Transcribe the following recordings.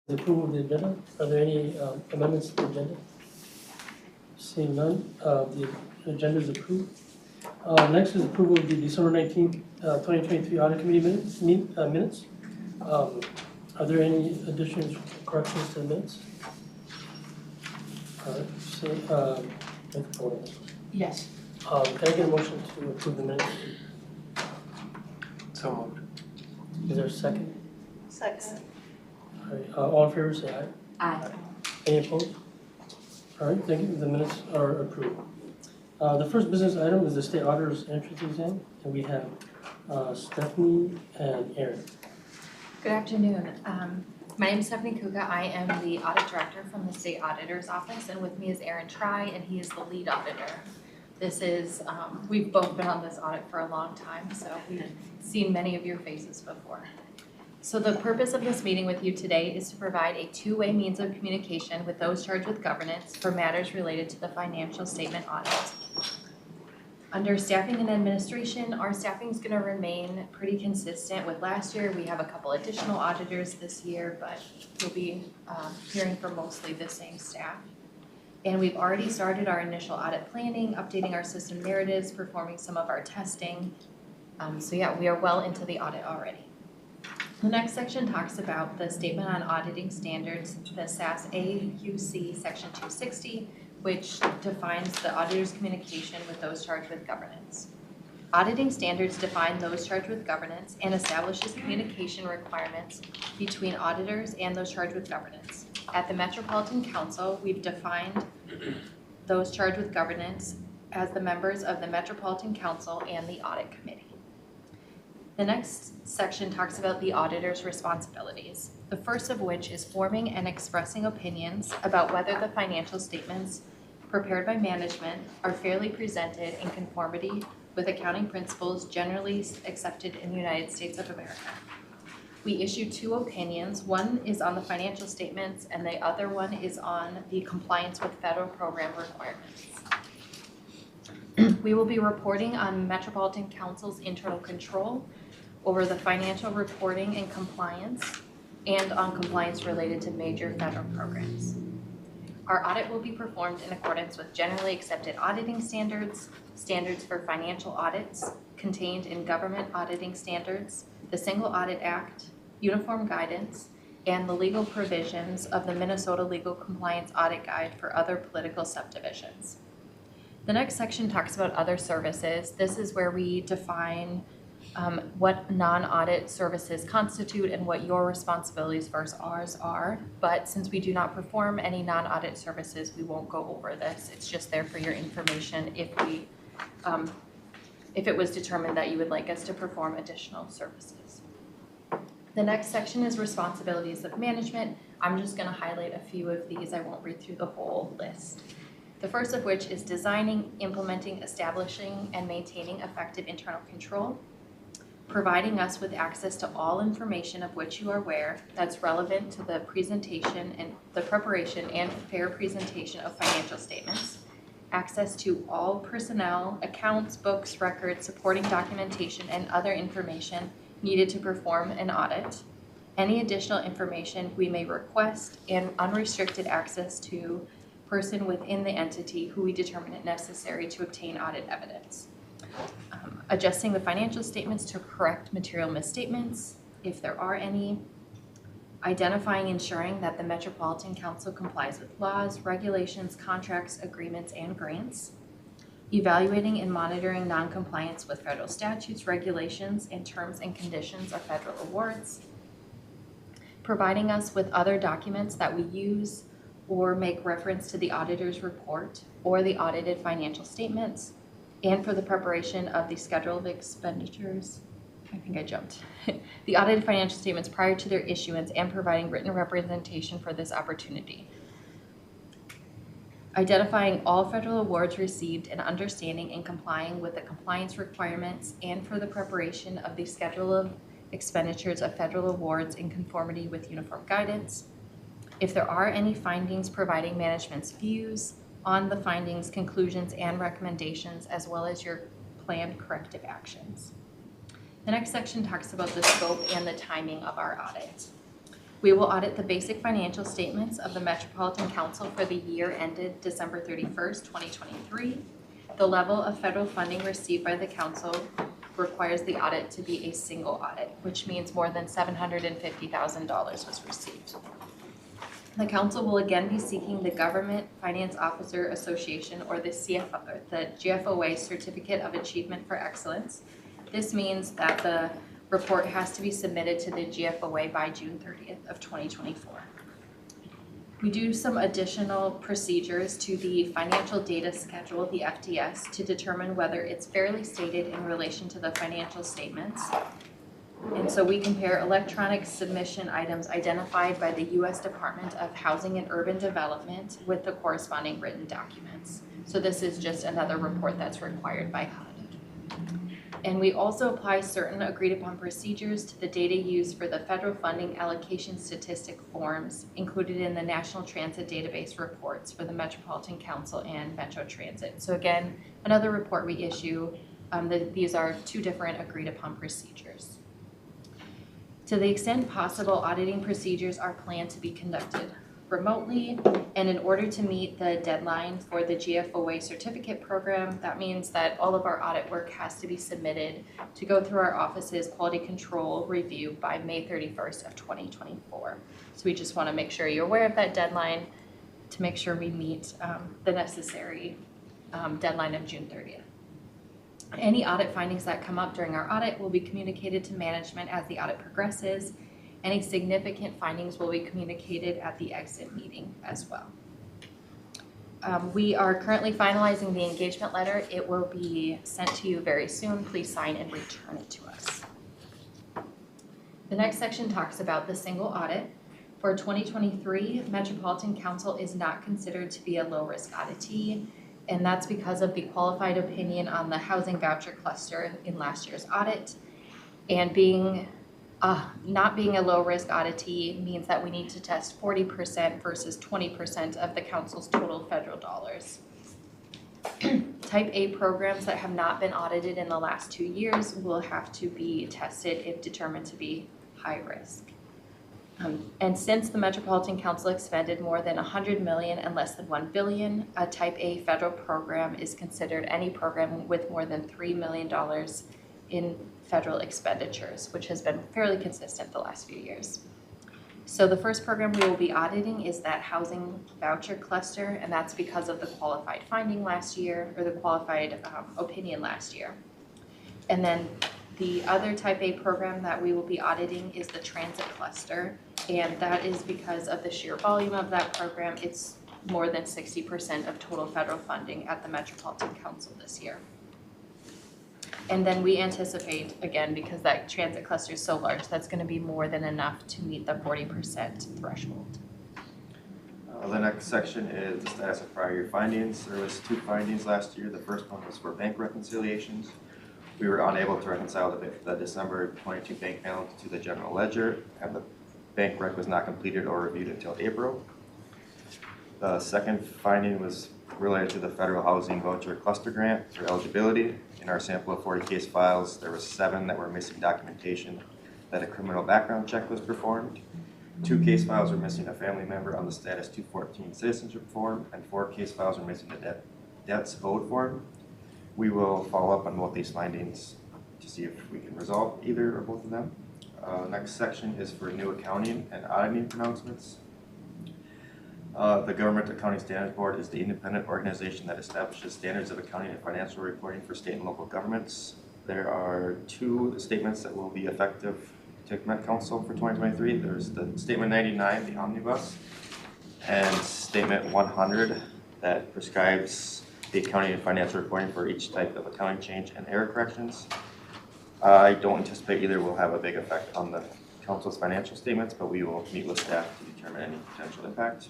The approval of the agenda. Are there any amendments to the agenda? Seeing none, the agenda is approved. Next is approval of the December 19th, 2023 Audit Committee minutes. Are there any additions, corrections to the minutes? All right, so, Metropolitan. Yes. Can I get a motion to approve the minutes? So moved. Is there a second? Second. All right, all in favor say aye. Aye. Any opposed? All right, thank you. The minutes are approved. The first business item is the state auditor's entrance exam, and we have Stephanie and Aaron. Good afternoon. My name is Stephanie Kuka. I am the audit director from the state auditor's office, and with me is Aaron Try, and he is the lead auditor. This is, we've both been on this audit for a long time, so we've seen many of your faces before. So the purpose of this meeting with you today is to provide a two-way means of communication with those charged with governance for matters related to the financial statement audit. Under staffing and administration, our staffing is going to remain pretty consistent with last year. We have a couple additional auditors this year, but you'll be hearing from mostly the same staff. And we've already started our initial audit planning, updating our system narratives, performing some of our testing. So yeah, we are well into the audit already. The next section talks about the Statement on Auditing Standards, the SAS AUC Section 260, which defines the auditor's communication with those charged with governance. Auditing standards define those charged with governance and establishes communication requirements between auditors and those charged with governance. At the Metropolitan Council, we've defined those charged with governance as the members of the Metropolitan Council and the Audit Committee. The next section talks about the auditor's responsibilities, the first of which is forming and expressing opinions about whether the financial statements prepared by management are fairly presented in conformity with accounting principles generally accepted in the United States of America. We issue two opinions. One is on the financial statements and the other one is on the compliance with federal program requirements. We will be reporting on Metropolitan Council's internal control over the financial reporting and compliance and on compliance related to major federal programs. Our audit will be performed in accordance with generally accepted auditing standards, standards for financial audits contained in government auditing standards, the Single Audit Act, uniform guidance, and the legal provisions of the Minnesota Legal Compliance Audit Guide for other political subdivisions. The next section talks about other services. This is where we define what non-audit services constitute and what your responsibilities versus ours are. But since we do not perform any non-audit services, we won't go over this. It's just there for your information if it was determined that you would like us to perform additional services. The next section is responsibilities of management. I'm just going to highlight a few of these. I won't read through the whole list. The first of which is designing, implementing, establishing, and maintaining effective internal control, providing us with access to all information of which you are aware that's relevant to the presentation and the preparation and fair presentation of financial statements, access to all personnel, accounts, books, records, supporting documentation, and other information needed to perform an audit, any additional information we may request, and unrestricted access to person within the entity who we determine it necessary to obtain audit evidence. Adjusting the financial statements to correct material misstatements, if there are any, identifying and ensuring that the Metropolitan Council complies with laws, regulations, contracts, agreements, and grants, evaluating and monitoring noncompliance with federal statutes, regulations, and terms and conditions of federal awards, providing us with other documents that we use or make reference to the auditor's report or the audited financial statements, and for the preparation of the schedule of expenditures, I think I jumped, the audited financial statements prior to their issuance and providing written representation for this opportunity. Identifying all federal awards received and understanding and complying with the compliance requirements and for the preparation of the schedule of expenditures of federal awards in conformity with uniform guidance. If there are any findings, providing management's views on the findings, conclusions, and recommendations, as well as your planned corrective actions. The next section talks about the scope and the timing of our audit. We will audit the basic financial statements of the Metropolitan Council for the year ended December 31st, 2023. The level of federal funding received by the council requires the audit to be a single audit, which means more than $750,000 was received. The council will again be seeking the Government Finance Officer Association, or the GFOA Certificate of Achievement for Excellence. This means that the report has to be submitted to the GFOA by June 30th of 2024. We do some additional procedures to the Financial Data Schedule, the FDS, to determine whether it's fairly stated in relation to the financial statements. And so we compare electronic submission items identified by the U.S. Department of Housing and Urban Development with the corresponding written documents. So this is just another report that's required by HUD. And we also apply certain agreed upon procedures to the data used for the federal funding allocation statistic forms included in the National Transit Database reports for the Metropolitan Council and Metro Transit. So again, another report we issue, these are two different agreed upon procedures. To the extent possible, auditing procedures are planned to be conducted remotely, and in order to meet the deadline for the GFOA certificate program, that means that all of our audit work has to be submitted to go through our office's quality control review by May 31st of 2024. So we just want to make sure you're aware of that deadline to make sure we meet the necessary deadline of June 30th. Any audit findings that come up during our audit will be communicated to management as the audit progresses. Any significant findings will be communicated at the exit meeting as well. We are currently finalizing the engagement letter. It will be sent to you very soon. Please sign and return it to us. The next section talks about the single audit. For 2023, Metropolitan Council is not considered to be a low-risk auditee, and that's because of the qualified opinion on the housing voucher cluster in last year's audit. And not being a low-risk auditee means that we need to test 40% versus 20% of the council's total federal dollars. Type A programs that have not been audited in the last 2 years will have to be tested if determined to be high risk. And since the Metropolitan Council expended more than $100 million and less than $1 billion, a Type A federal program is considered any program with more than $3 million in federal expenditures, which has been fairly consistent the last few years. So the first program we will be auditing is that housing voucher cluster, and that's because of the qualified finding last year, or the qualified opinion last year. And then the other Type A program that we will be auditing is the transit cluster, and that is because of the sheer volume of that program. It's more than 60% of total federal funding at the Metropolitan Council this year. And then we anticipate, again, because that transit cluster is so large, that's going to be more than enough to meet the 40% threshold. The next section is the status of prior year findings. There was 2 findings last year. The first one was for bank reconciliations. We were unable to reconcile the December 22 bank balance to the general ledger, and the bank rec was not completed or reviewed until April. The second finding was related to the federal housing voucher cluster grant for eligibility. In our sample of 40 case files, there were 7 that were missing documentation that a criminal background check was performed. 2 case files were missing a family member on the status 214 citizenship form, and 4 case files were missing the debts owed form. We will follow up on both these findings to see if we can resolve either or both of them. Next section is for new accounting and auditing pronouncements. The Government Accounting Standards Board is the independent organization that establishes standards of accounting and financial reporting for state and local governments. There are 2 statements that will be effective to Met Council for 2023. There's the Statement 99, the Omnibus, and Statement 100 that prescribes the accounting and financial reporting for each type of accounting change and error corrections. I don't anticipate either will have a big effect on the Council's financial statements, but we will meet with staff to determine any potential impact.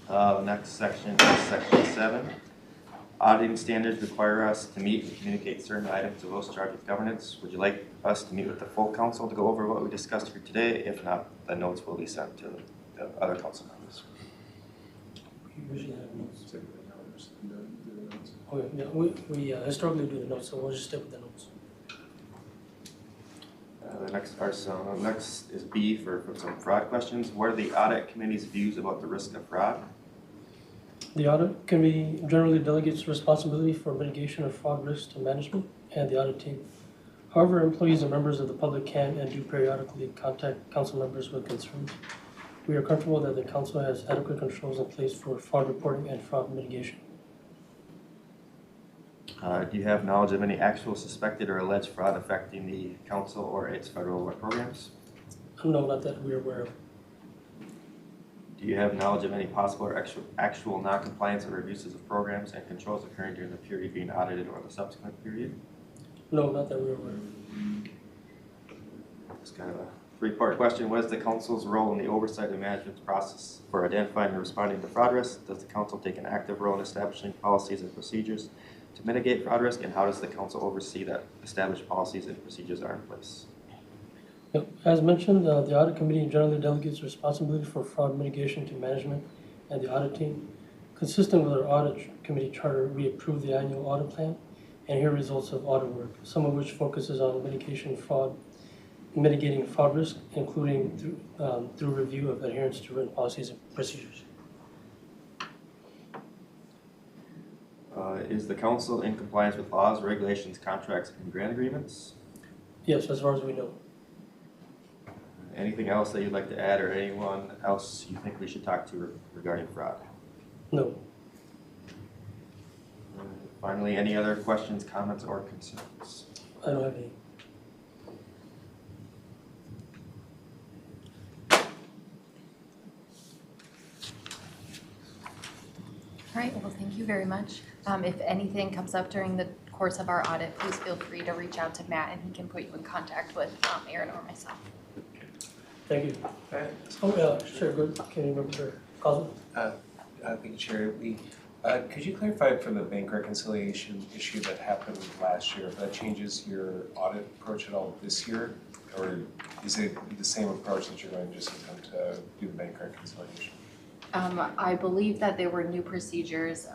Next section is Section 7. Auditing standards require us to meet and communicate certain items to those charged with governance. Would you like us to meet with the full council to go over what we discussed here today? If not, the notes will be sent to the other council members. We usually have notes. Okay, yeah, we historically do the notes, so we'll just stick with the notes. The Next is B for some fraud questions. What are the audit committee's views about the risk of fraud? The audit committee generally delegates responsibility for mitigation of fraud risk to management and the audit team. However, employees and members of the public can and do periodically contact council members with concerns. We are comfortable that the council has adequate controls in place for fraud reporting and fraud mitigation. Do you have knowledge of any actual suspected or alleged fraud affecting the council or its federal work programs? No, not that we're aware of. Do you have knowledge of any possible or actual non-compliance or abuses of programs and controls occurring during the period being audited or the subsequent period? No, not that we're aware of. It's kind of a three-part question. What is the council's role in the oversight and management process for identifying and responding to fraud risk? Does the council take an active role in establishing policies and procedures to mitigate fraud risk? And how does the council oversee that established policies and procedures are in place? Yep. As mentioned, the audit committee generally delegates responsibility for fraud mitigation to management and the audit team. Consistent with our audit committee charter, we approve the annual audit plan and hear results of audit work, some of which focuses on mitigating fraud risk, including through review of adherence to written policies and procedures. Is the council in compliance with laws, regulations, contracts, and grant agreements? Yes, as far as we know. Anything else that you'd like to add, or anyone else you think we should talk to regarding fraud? No. Finally, any other questions, comments, or concerns? I don't have any. All right, well, thank you very much. If anything comes up during the course of our audit, please feel free to reach out to Matt and he can put you in contact with Aaron or myself. Thank you. Oh, yeah, sure, good. Can you remember Cosmo? Thank you, Chair. Could you clarify for the bank reconciliation issue that happened last year, if that changes your audit approach at all this year? Or is it the same approach that you're going to just attempt to do the bank reconciliation? I believe that there were new procedures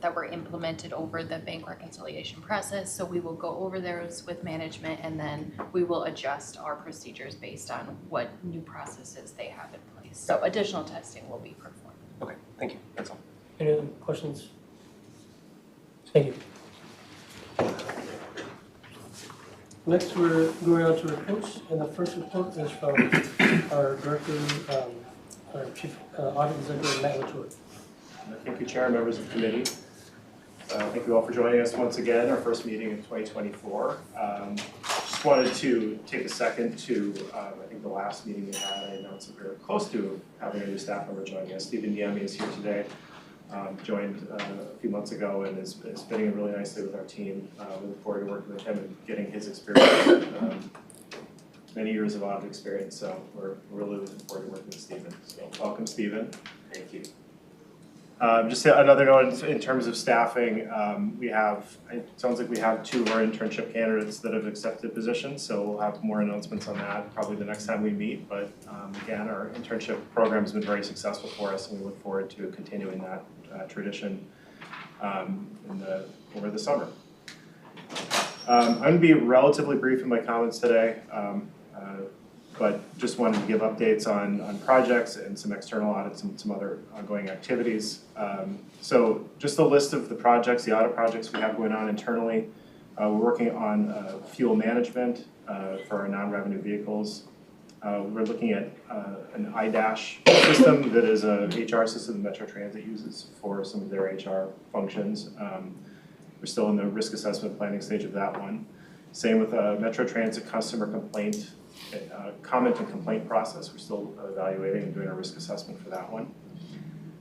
that were implemented over the bank reconciliation process. So we will go over those with management and then we will adjust our procedures based on what new processes they have in place. So additional testing will be performed. Okay, thank you. That's all. Any other questions? Thank you. Next, we're going on to reports, and the first report is from our director, our chief audit executive, Matt LaTour. Thank you, Chair, members of the committee. Thank you all for joining us once again, our first meeting in 2024. Just wanted to take a second to, I think the last meeting we had, I announced that we were close to having a new staff member joining us. Stephen Aimee is here today. Joined a few months ago and is fitting in really nicely with our team. We look forward to working with him and getting his experience, many years of audit experience, so we're really looking forward to working with Stephen. So welcome, Stephen. Thank you. Just another note in terms of staffing, it sounds like we have 2 of our internship candidates that have accepted positions, so we'll have more announcements on that probably the next time we meet. But again, our internship program has been very successful for us and we look forward to continuing that tradition over the summer. I'm going to be relatively brief in my comments today, but just wanted to give updates on projects and some external audits and some other ongoing activities. So just a list of the projects, the audit projects we have going on internally. We're working on fuel management for our non-revenue vehicles. We're looking at an iDash system that is a HR system that Metro Transit uses for some of their HR functions. We're still in the risk assessment planning stage of that one. Same with Metro Transit customer complaint, comment and complaint process. We're still evaluating and doing a risk assessment for that one.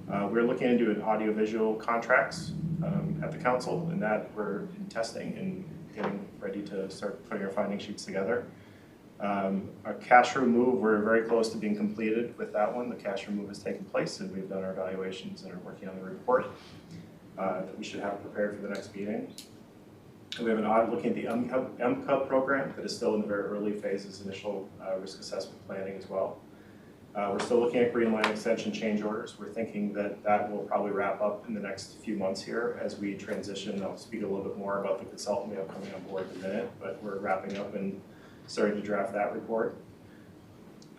We're looking into an audiovisual contracts at the council, and that we're in testing and getting ready to start putting our finding sheets together. Our cash room move, we're very close to being completed with that one. The cash room move has taken place and we've done our evaluations and are working on the report that we should have prepared for the next meeting. We have an audit looking at the MCUB program that is still in the very early phases, initial risk assessment planning as well. We're still looking at Green Line extension change orders. We're thinking that that will probably wrap up in the next few months here as we transition. I'll speak a little bit more about the consultant we have coming on board in a minute, but we're wrapping up and starting to draft that report.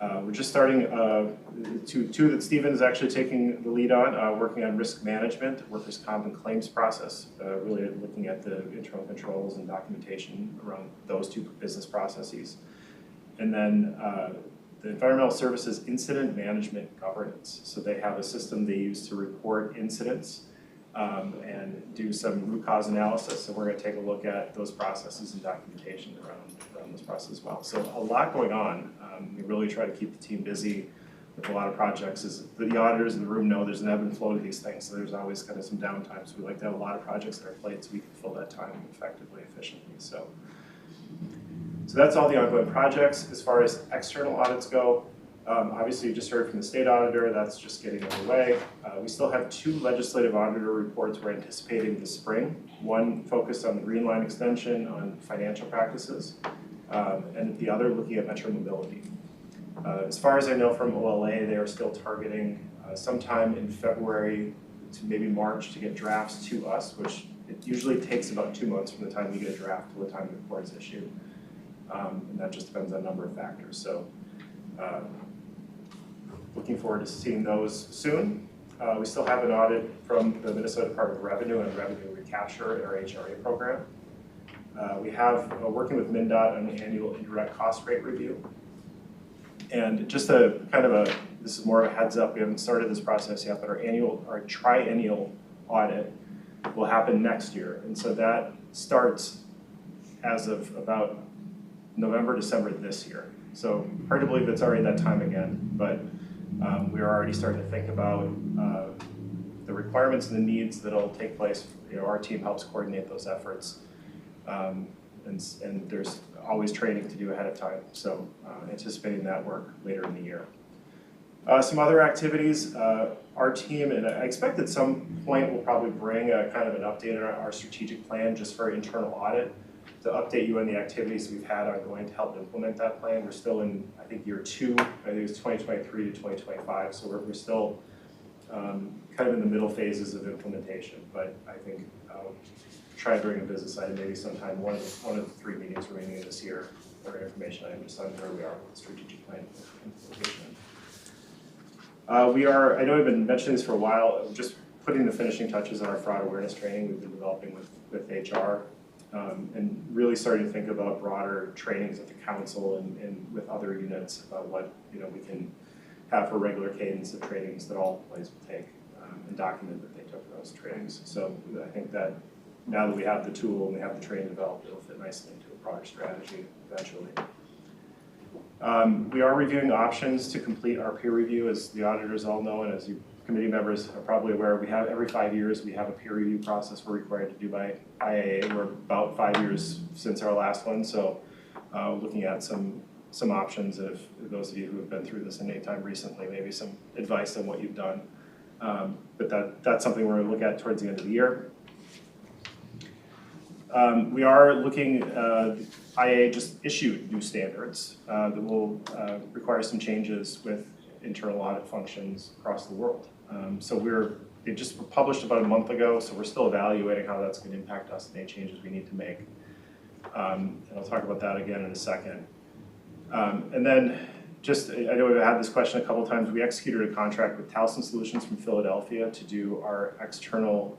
We're just starting two that Stephen is actually taking the lead on, working on risk management, workers' comp and claims process, really looking at the internal controls and documentation around those two business processes. And then the environmental services incident management governance. So they have a system they use to report incidents and do some root cause analysis. So we're going to take a look at those processes and documentation around this process as well. So a lot going on. We really try to keep the team busy with a lot of projects. As the auditors in the room know, there's an ebb and flow to these things. So there's always kind of some downtime. So we like to have a lot of projects on our plate so we can fill that time effectively, efficiently. So that's all the ongoing projects. As far as external audits go, obviously you just heard from the state auditor, that's just getting underway. We still have 2 legislative auditor reports we're anticipating this spring. One focused on the Green Line extension on financial practices, and the other looking at metro mobility. As far as I know from OLA, they are still targeting sometime in February to maybe March to get drafts to us, which it usually takes about 2 months from the time you get a draft to the time the report is issued. And that just depends on a number of factors. So looking forward to seeing those soon. We still have an audit from the Minnesota Department of Revenue and Revenue Recapture in our HRA program. We have working with MnDOT on the annual indirect cost rate review. And just a kind of this is more of a heads up, we haven't started this process yet, but our triennial audit will happen next year. And so that starts as of about November, December this year. So hard to believe it's already that time again, but we are already starting to think about the requirements and the needs that'll take place. Our team helps coordinate those efforts, and there's always training to do ahead of time. So anticipating that work later in the year. Some other activities, our team, and I expect at some point we'll probably bring a kind of an update on our strategic plan just for internal audit, to update you on the activities we've had ongoing to help implement that plan. We're still in, I think, year 2, I think it's 2023 to 2025, so we're still kind of in the middle phases of implementation, but I think try to bring a business item maybe sometime one of the 3 meetings remaining this year, or information item just on where we are with the strategic plan implementation. I know I've been mentioning this for a while, just putting the finishing touches on our fraud awareness training we've been developing with HR. And really starting to think about broader trainings at the council and with other units about what we can have for regular cadence of trainings that all employees will take and document that they took those trainings. So I think that now that we have the tool and we have the training developed, it'll fit nicely into a broader strategy eventually. We are reviewing options to complete our peer review, as the auditors all know, and as you committee members are probably aware, we have every 5 years we have a peer review process we're required to do by IAA. We're about 5 years since our last one, so looking at some options if those of you who have been through this in any time recently, maybe some advice on what you've done. But that's something we're going to look at towards the end of the year. We are looking, IAA just issued new standards that will require some changes with internal audit functions across the world. So they just were published about a month ago, so we're still evaluating how that's going to impact us and any changes we need to make. And I'll talk about that again in a second. And then I know we've had this question a couple times, we executed a contract with Towson Solutions from Philadelphia to do our external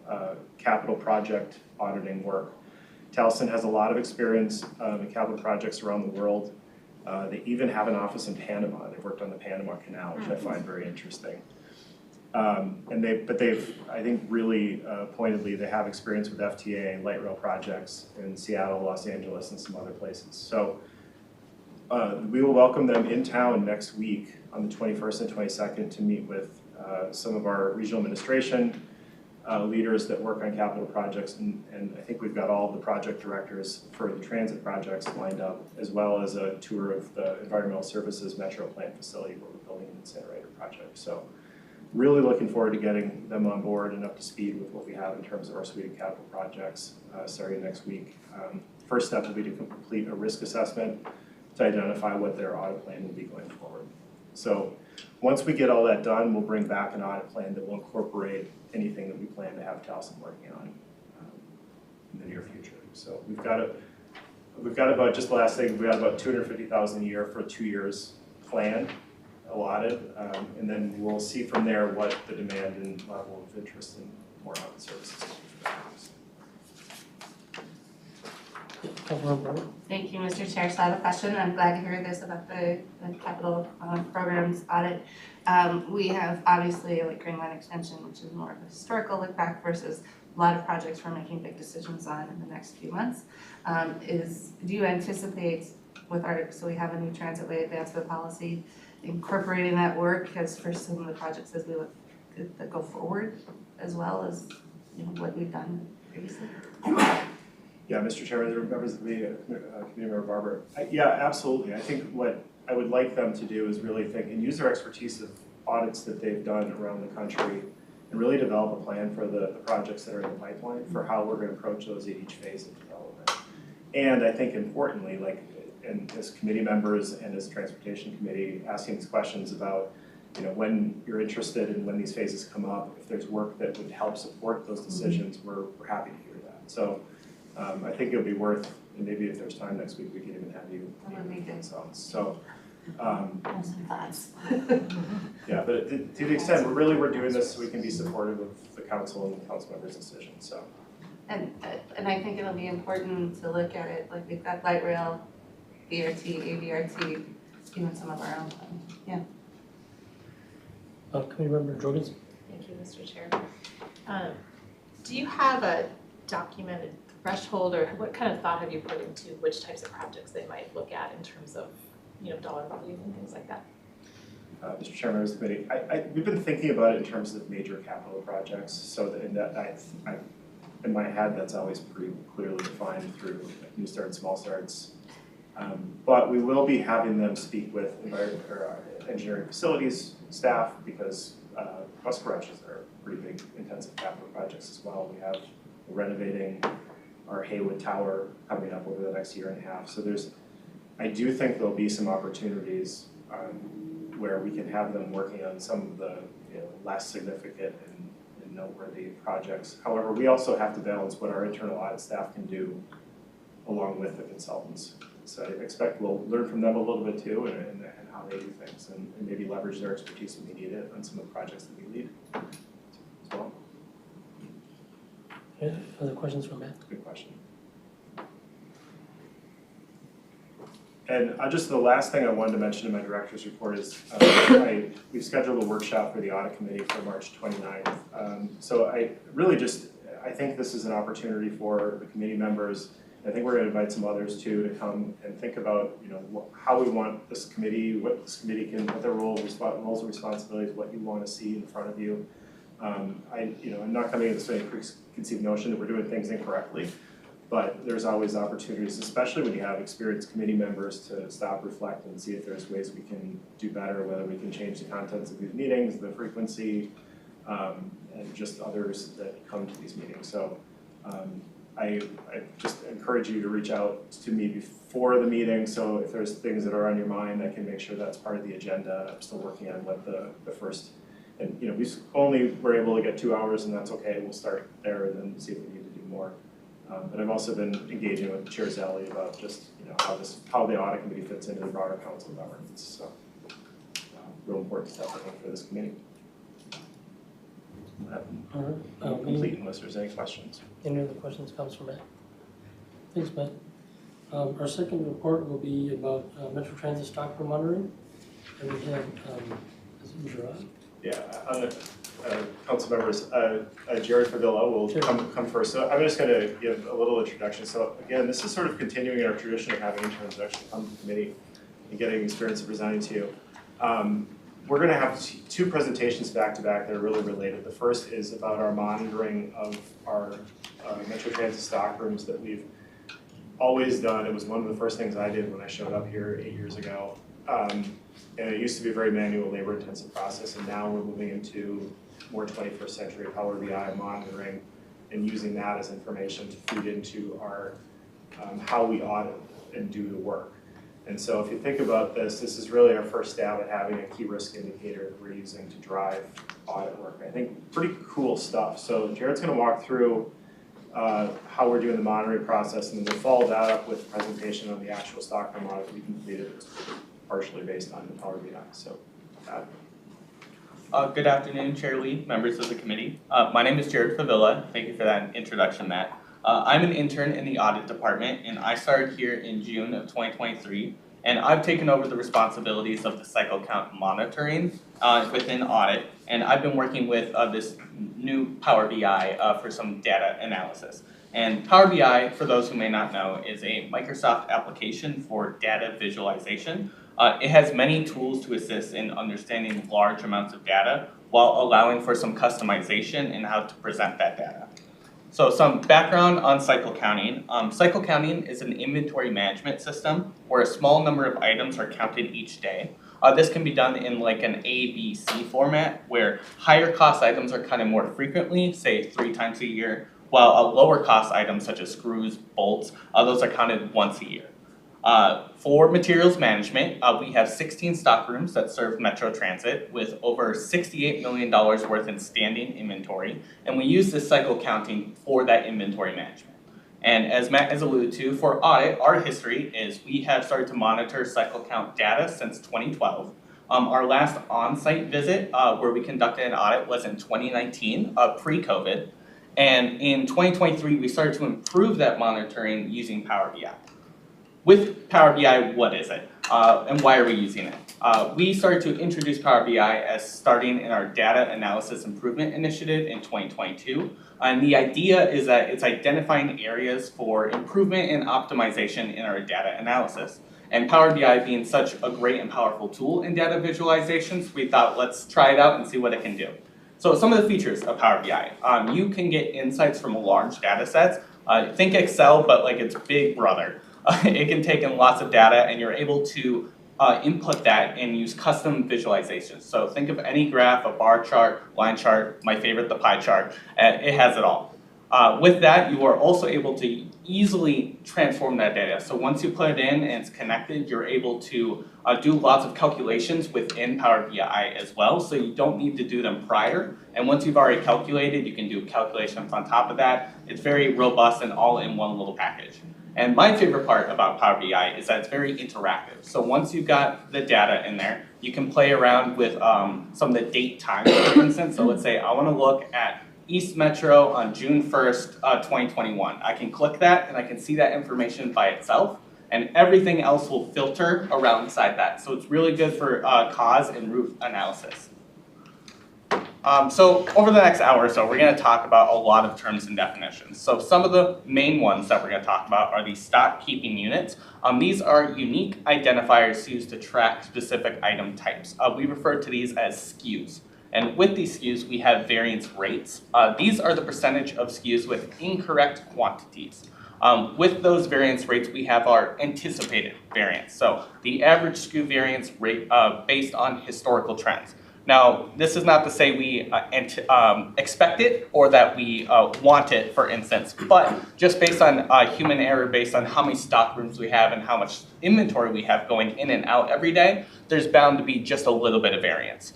capital project auditing work. Towson has a lot of experience in capital projects around the world. They even have an office in Panama. They've worked on the Panama Canal, which I find very interesting. But they've, I think, really pointedly, they have experience with FTA and light rail projects in Seattle, Los Angeles, and some other places. So we will welcome them in town next week on the 21st and 22nd to meet with some of our regional administration leaders that work on capital projects, and I think we've got all of the project directors for the transit projects lined up, as well as a tour of the environmental services metro plant facility where we're building an incinerator project. So really looking forward to getting them on board and up to speed with what we have in terms of our suite of capital projects starting next week. First step will be to complete a risk assessment to identify what their audit plan will be going forward. So once we get all that done, we'll bring back an audit plan that will incorporate anything that we plan to have Towson working on in the near future. So we've got we've got about, just the last thing, we got about 250,000 a year for 2 years planned, allotted, and then we'll see from there what the demand and level of interest in more audit services is for that purpose. Councilmember Barber? Thank you, Mr. Chair. So I have a question. I'm glad to hear this about the capital programs audit. We have obviously like Green Line Extension, which is more of a historical look back versus a lot of projects we're making big decisions on in the next few months. Do you anticipate with our, so we have a new Transitway Advancement Policy, incorporating that work as for some of the projects as we look that go forward as well as, you know, what we've done previously? Yeah, Mr. Chairman, members of the committee, Member Barber. Yeah, absolutely. I think what I would like them to do is really think and use their expertise of audits that they've done around the country and really develop a plan for the projects that are in the pipeline for how we're going to approach those at each phase of development. And I think importantly, like, and as committee members and as transportation committee, asking these questions about, you know, when you're interested and when these phases come up, if there's work that would help support those decisions, we're happy to hear that. So I think it would be worth, and maybe if there's time next week, we can even have you meet themselves. So, Some thoughts. yeah, but to the extent we're doing this so we can be supportive of the council and the council members' decisions. So, And I think it'll be important to look at it, like we've got light rail, BRT, AVRT, even some of our own, yeah. Committee Member Jorgensen? Thank you, Mr. Chair. Do you have a documented threshold, or what kind of thought have you put into which types of projects they might look at in terms of, you know, dollar value and things like that? Mr. Chairman, members of the committee, we've been thinking about it in terms of major capital projects. So in my head, that's always pretty clearly defined through new starts, small starts. But we will be having them speak with engineering facilities staff because bus garages are pretty big intensive capital projects as well. We're renovating our Haywood Tower coming up over the next year and a half. So I do think there'll be some opportunities where we can have them working on some of the, you know, less significant and noteworthy projects. However, we also have to balance what our internal audit staff can do along with the consultants. So I expect we'll learn from them a little bit too and how they do things and maybe leverage their expertise when we need it on some of the projects that we lead as well. Okay, other questions from Matt? Good question. And just the last thing I wanted to mention in my director's report is we've scheduled a workshop for the audit committee for March 29th. So I think this is an opportunity for the committee members. I think we're going to invite some others too to come and think about, you know, how we want this committee, what this committee can, what their roles and responsibilities, what you want to see in front of you. I'm not coming into this with a preconceived notion that we're doing things incorrectly, but there's always opportunities, especially when you have experienced committee members, to stop, reflect, and see if there's ways we can do better, whether we can change the contents of these meetings, the frequency, and just others that come to these meetings. So I just encourage you to reach out to me before the meeting, so if there's things that are on your mind, I can make sure that's part of the agenda. I'm still working on what the first, and you know, we only were able to get 2 hours, and that's okay. We'll start there and then see if we need to do more. But I've also been engaging with Chair Zally about just, you know, how the audit committee fits into the broader council governance. So real important stuff, I think, for this committee. All right. Complete unless there's any questions. Any other questions, comes from Matt? Thanks, Matt. Our second report will be about Metro Transit Stockroom monitoring. And we have, is it Jarrod? Yeah, on the council members, Jarrod Favilla will come first. So I'm just going to give a little introduction. So again, this is sort of continuing our tradition of having interns actually come to the committee and getting experience of presenting to you. We're going to have 2 presentations back to back that are really related. The first is about our monitoring of our Metro Transit stockrooms that we've always done. It was one of the first things I did when I showed up here 8 years ago. And it used to be a very manual, labor-intensive process, and now we're moving into more 21st century Power BI monitoring and using that as information to feed into our how we audit and do the work. And so if you think about this, this is really our first stab at having a key risk indicator that we're using to drive audit work. I think pretty cool stuff. So Jarrod's going to walk through how we're doing the monitoring process, and then we'll follow that up with a presentation on the actual Stockroom audit we completed, that's partially based on the Power BI. So, good afternoon, Chair Lee, members of the committee. My name is Jarrod Favilla. Thank you for that introduction, Matt. I'm an intern in the audit department, and I started here in June of 2023. And I've taken over the responsibilities of the cycle count monitoring within audit. And I've been working with this new Power BI for some data analysis. And Power BI, for those who may not know, is a Microsoft application for data visualization. It has many tools to assist in understanding large amounts of data while allowing for some customization in how to present that data. So some background on cycle counting. Cycle counting is an inventory management system where a small number of items are counted each day. This can be done in like an A, B, C format where higher cost items are counted more frequently, say 3 times a year, while lower cost items such as screws, bolts, those are counted once a year. For materials management, we have 16 stockrooms that serve Metro Transit with over $68 million worth in standing inventory, and we use this cycle counting for that inventory management. And as Matt has alluded to, for audit, our history is we have started to monitor cycle count data since 2012. Our last on-site visit where we conducted an audit was in 2019, pre-COVID, and in 2023 we started to improve that monitoring using Power BI. With Power BI, what is it? And why are we using it? We started to introduce Power BI as starting in our Data Analysis Improvement Initiative in 2022. And the idea is that it's identifying areas for improvement and optimization in our data analysis. And Power BI being such a great and powerful tool in data visualizations, we thought let's try it out and see what it can do. So some of the features of Power BI. You can get insights from large data sets. Think Excel, but like its big brother. It can take in lots of data and you're able to input that and use custom visualizations. So think of any graph, a bar chart, line chart, my favorite, the pie chart, it has it all. With that, you are also able to easily transform that data. So once you put it in and it's connected, you're able to do lots of calculations within Power BI as well. So you don't need to do them prior. And once you've already calculated, you can do calculations on top of that. It's very robust and all in one little package. And my favorite part about Power BI is that it's very interactive. So once you've got the data in there, you can play around with some of the date time, for instance. So let's say I want to look at East Metro on June 1st, 2021. I can click that and I can see that information by itself, and everything else will filter around inside that. So it's really good for cause and root analysis. So over the next hour or so, we're going to talk about a lot of terms and definitions. So some of the main ones that we're going to talk about are the stock keeping units. These are unique identifiers used to track specific item types. We refer to these as SKUs. And with these SKUs, we have variance rates. These are the percentage of SKUs with incorrect quantities. With those variance rates, we have our anticipated variance. So the average SKU variance rate based on historical trends. Now, this is not to say we expect it or that we want it, for instance, but just based on human error, based on how many stock rooms we have and how much inventory we have going in and out every day, there's bound to be just a little bit of variance.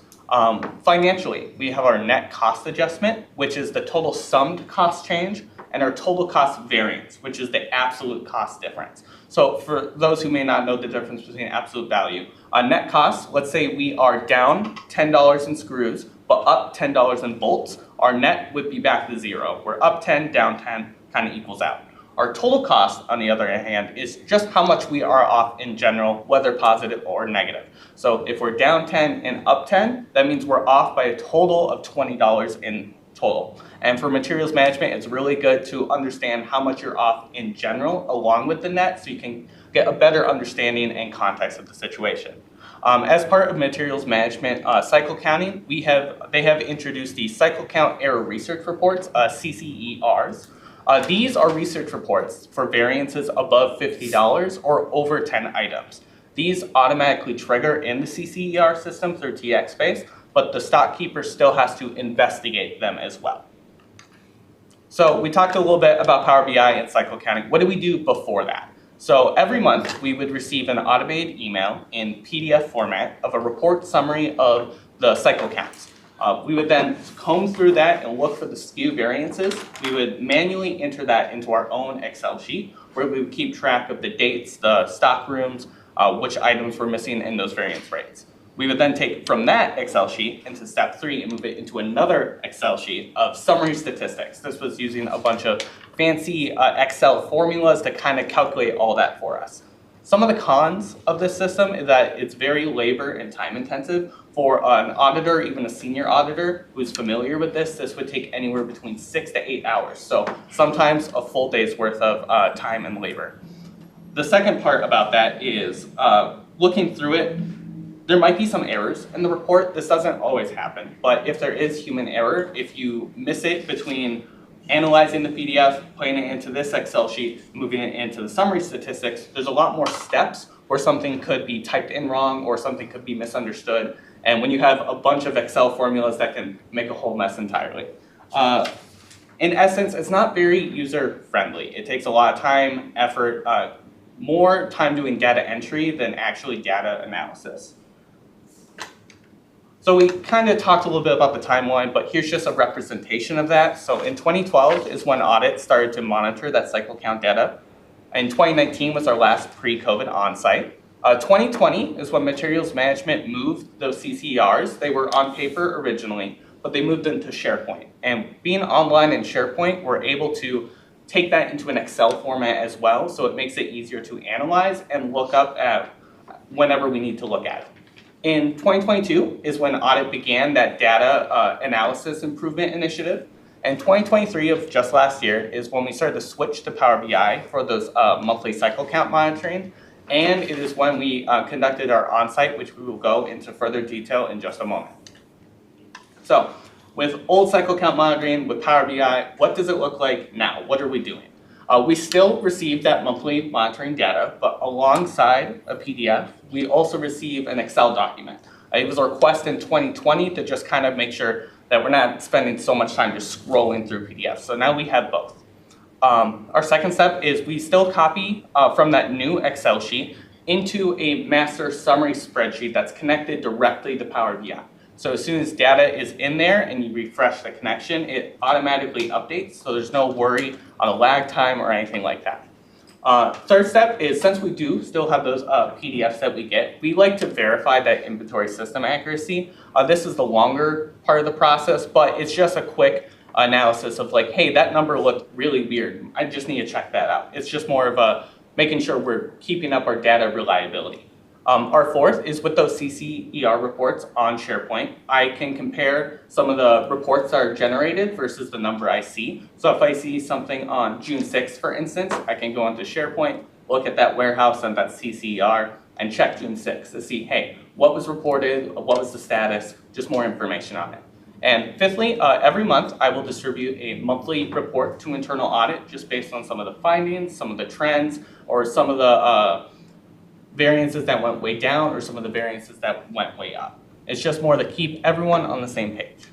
Financially, we have our net cost adjustment, which is the total summed cost change, and our total cost variance, which is the absolute cost difference. So for those who may not know the difference between absolute value, net cost, let's say we are down $10 in screws, but up $10 in bolts, our net would be back to zero. We're up 10, down 10, kind of equals out. Our total cost, on the other hand, is just how much we are off in general, whether positive or negative. So if we're down 10 and up 10, that means we're off by a total of $20 in total. And for materials management, it's really good to understand how much you're off in general along with the net so you can get a better understanding and context of the situation. As part of materials management cycle counting, they have introduced the cycle count error research reports, CCERs. These are research reports for variances above $50 or over 10 items. These automatically trigger in the CCER system through TXBase, but the stock keeper still has to investigate them as well. So we talked a little bit about Power BI and cycle counting. What do we do before that? So every month we would receive an automated email in PDF format of a report summary of the cycle counts. We would then comb through that and look for the skew variances. We would manually enter that into our own Excel sheet where we would keep track of the dates, the stock rooms, which items were missing, and those variance rates. We would then take from that Excel sheet into step 3 and move it into another Excel sheet of summary statistics. This was using a bunch of fancy Excel formulas to kind of calculate all that for us. Some of the cons of this system is that it's very labor and time intensive. For an auditor, even a senior auditor who's familiar with this would take anywhere between 6 to 8 hours. So sometimes a full day's worth of time and labor. The second part about that is looking through it, there might be some errors in the report. This doesn't always happen, but if there is human error, if you miss it between analyzing the PDF, putting it into this Excel sheet, moving it into the summary statistics, there's a lot more steps where something could be typed in wrong or something could be misunderstood. And when you have a bunch of Excel formulas, that can make a whole mess entirely. In essence, it's not very user-friendly. It takes a lot of time, effort, more time doing data entry than actually data analysis. So we kind of talked a little bit about the timeline, but here's just a representation of that. So in 2012 is when Audit started to monitor that cycle count data. In 2019 was our last pre-COVID on-site. 2020 is when Materials Management moved those CCERs. They were on paper originally, but they moved them to SharePoint. And being online in SharePoint, we're able to take that into an Excel format as well, so it makes it easier to analyze and look up at whenever we need to look at it. In 2022 is when Audit began that data analysis improvement initiative. And 2023 of just last year is when we started to switch to Power BI for those monthly cycle count monitoring. And it is when we conducted our on-site, which we will go into further detail in just a moment. So with old cycle count monitoring, with Power BI, what does it look like now? What are we doing? We still receive that monthly monitoring data, but alongside a PDF, we also receive an Excel document. It was a request in 2020 to just kind of make sure that we're not spending so much time just scrolling through PDFs. So now we have both. Our second step is we still copy from that new Excel sheet into a master summary spreadsheet that's connected directly to Power BI. So as soon as data is in there and you refresh the connection, it automatically updates, so there's no worry on a lag time or anything like that. Third step is, since we do still have those PDFs that we get, we like to verify that inventory system accuracy. This is the longer part of the process, but it's just a quick analysis of like, hey, that number looked really weird. I just need to check that out. It's just more of a making sure we're keeping up our data reliability. Our fourth is with those CCER reports on SharePoint. I can compare some of the reports that are generated versus the number I see. So if I see something on June 6th, for instance, I can go into SharePoint, look at that warehouse and that CCER, and check June 6th to see, hey, what was reported, what was the status, just more information on it. And fifthly, every month I will distribute a monthly report to internal audit just based on some of the findings, some of the trends, or some of the variances that went way down or some of the variances that went way up. It's just more to keep everyone on the same page.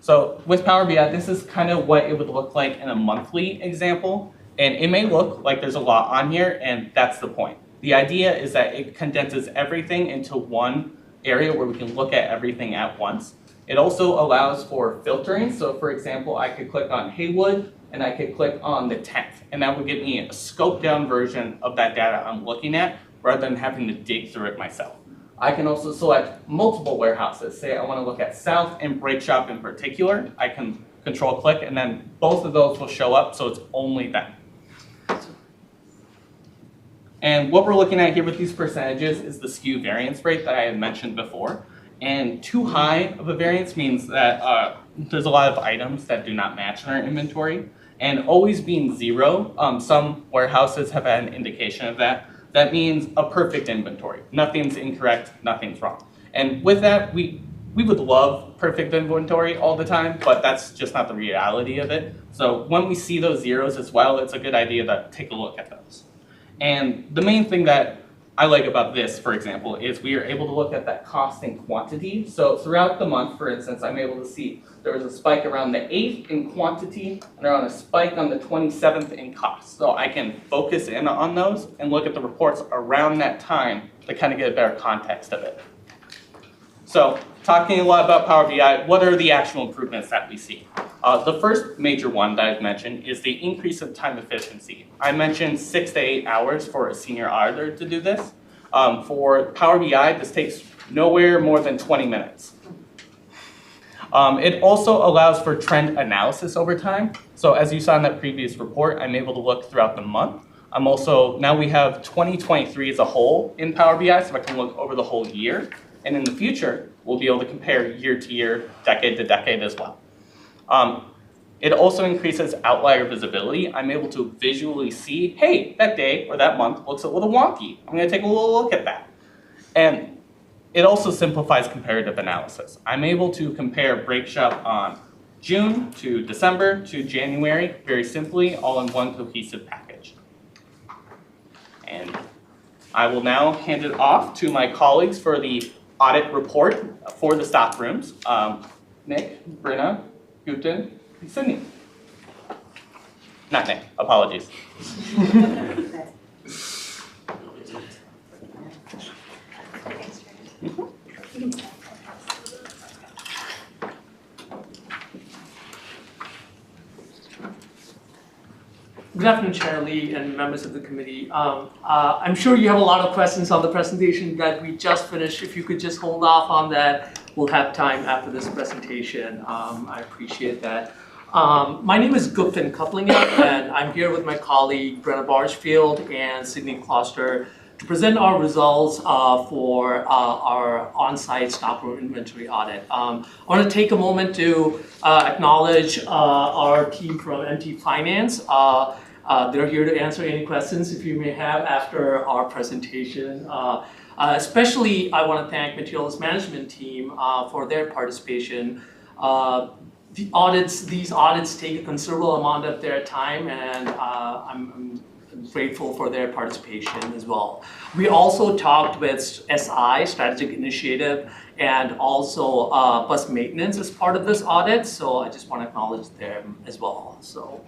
So with Power BI, this is kind of what it would look like in a monthly example. And it may look like there's a lot on here, and that's the point. The idea is that it condenses everything into one area where we can look at everything at once. It also allows for filtering. So for example, I could click on Haywood and I could click on the 10th, and that would give me a scoped down version of that data I'm looking at rather than having to dig through it myself. I can also select multiple warehouses. Say I want to look at South and Brake Shop in particular. I can control click and then both of those will show up, so it's only them. And what we're looking at here with these percentages is the skew variance rate that I had mentioned before. And too high of a variance means that there's a lot of items that do not match in our inventory. And always being zero, some warehouses have had an indication of that. That means a perfect inventory. Nothing's incorrect, nothing's wrong. And with that, we would love perfect inventory all the time, but that's just not the reality of it. So when we see those zeros as well, it's a good idea to take a look at those. And the main thing that I like about this, for example, is we are able to look at that cost and quantity. So throughout the month, for instance, I'm able to see there was a spike around the 8th in quantity and around a spike on the 27th in cost. So I can focus in on those and look at the reports around that time to kind of get a better context of it. So talking a lot about Power BI, what are the actual improvements that we see? The first major one that I've mentioned is the increase of time efficiency. I mentioned 6 to 8 hours for a senior auditor to do this. For Power BI, this takes nowhere more than 20 minutes. It also allows for trend analysis over time. So as you saw in that previous report, I'm able to look throughout the month. I'm also, now we have 2023 as a whole in Power BI, so I can look over the whole year. And in the future, we'll be able to compare year to year, decade to decade as well. It also increases outlier visibility. I'm able to visually see, hey, that day or that month looks a little wonky. I'm gonna take a little look at that. And it also simplifies comparative analysis. I'm able to compare break shop on June to December to January very simply, all in one cohesive package. And I will now hand it off to my colleagues for the audit report for the stockrooms. Nick, Brynna, Guptan, and Sydney. Not Nick, apologies. Good afternoon, Chair Lee and members of the committee. I'm sure you have a lot of questions on the presentation that we just finished. If you could just hold off on that, we'll have time after this presentation. I appreciate that. My name is Guptan Kaplingat, and I'm here with my colleague Brynna Bargfield and Sydney Kloster to present our results for our on-site stockroom inventory audit. I want to take a moment to acknowledge our team from MT Finance. They're here to answer any questions if you may have after our presentation. Especially, I want to thank Materials Management team for their participation. These audits take a considerable amount of their time, and I'm grateful for their participation as well. We also talked with SI, Strategic Initiative, and also bus maintenance as part of this audit, so I just want to acknowledge them as well. So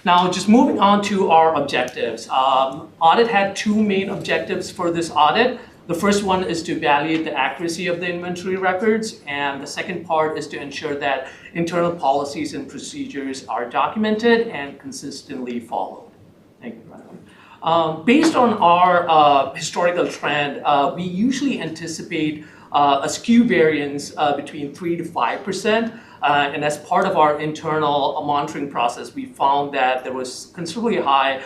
now just moving on to our objectives. Audit had two main objectives for this audit. The first one is to evaluate the accuracy of the inventory records, and the second part is to ensure that internal policies and procedures are documented and consistently followed. Thank you, Ryan. Based on our historical trend, we usually anticipate a skew variance between 3 to 5%. And as part of our internal monitoring process, we found that there was considerably high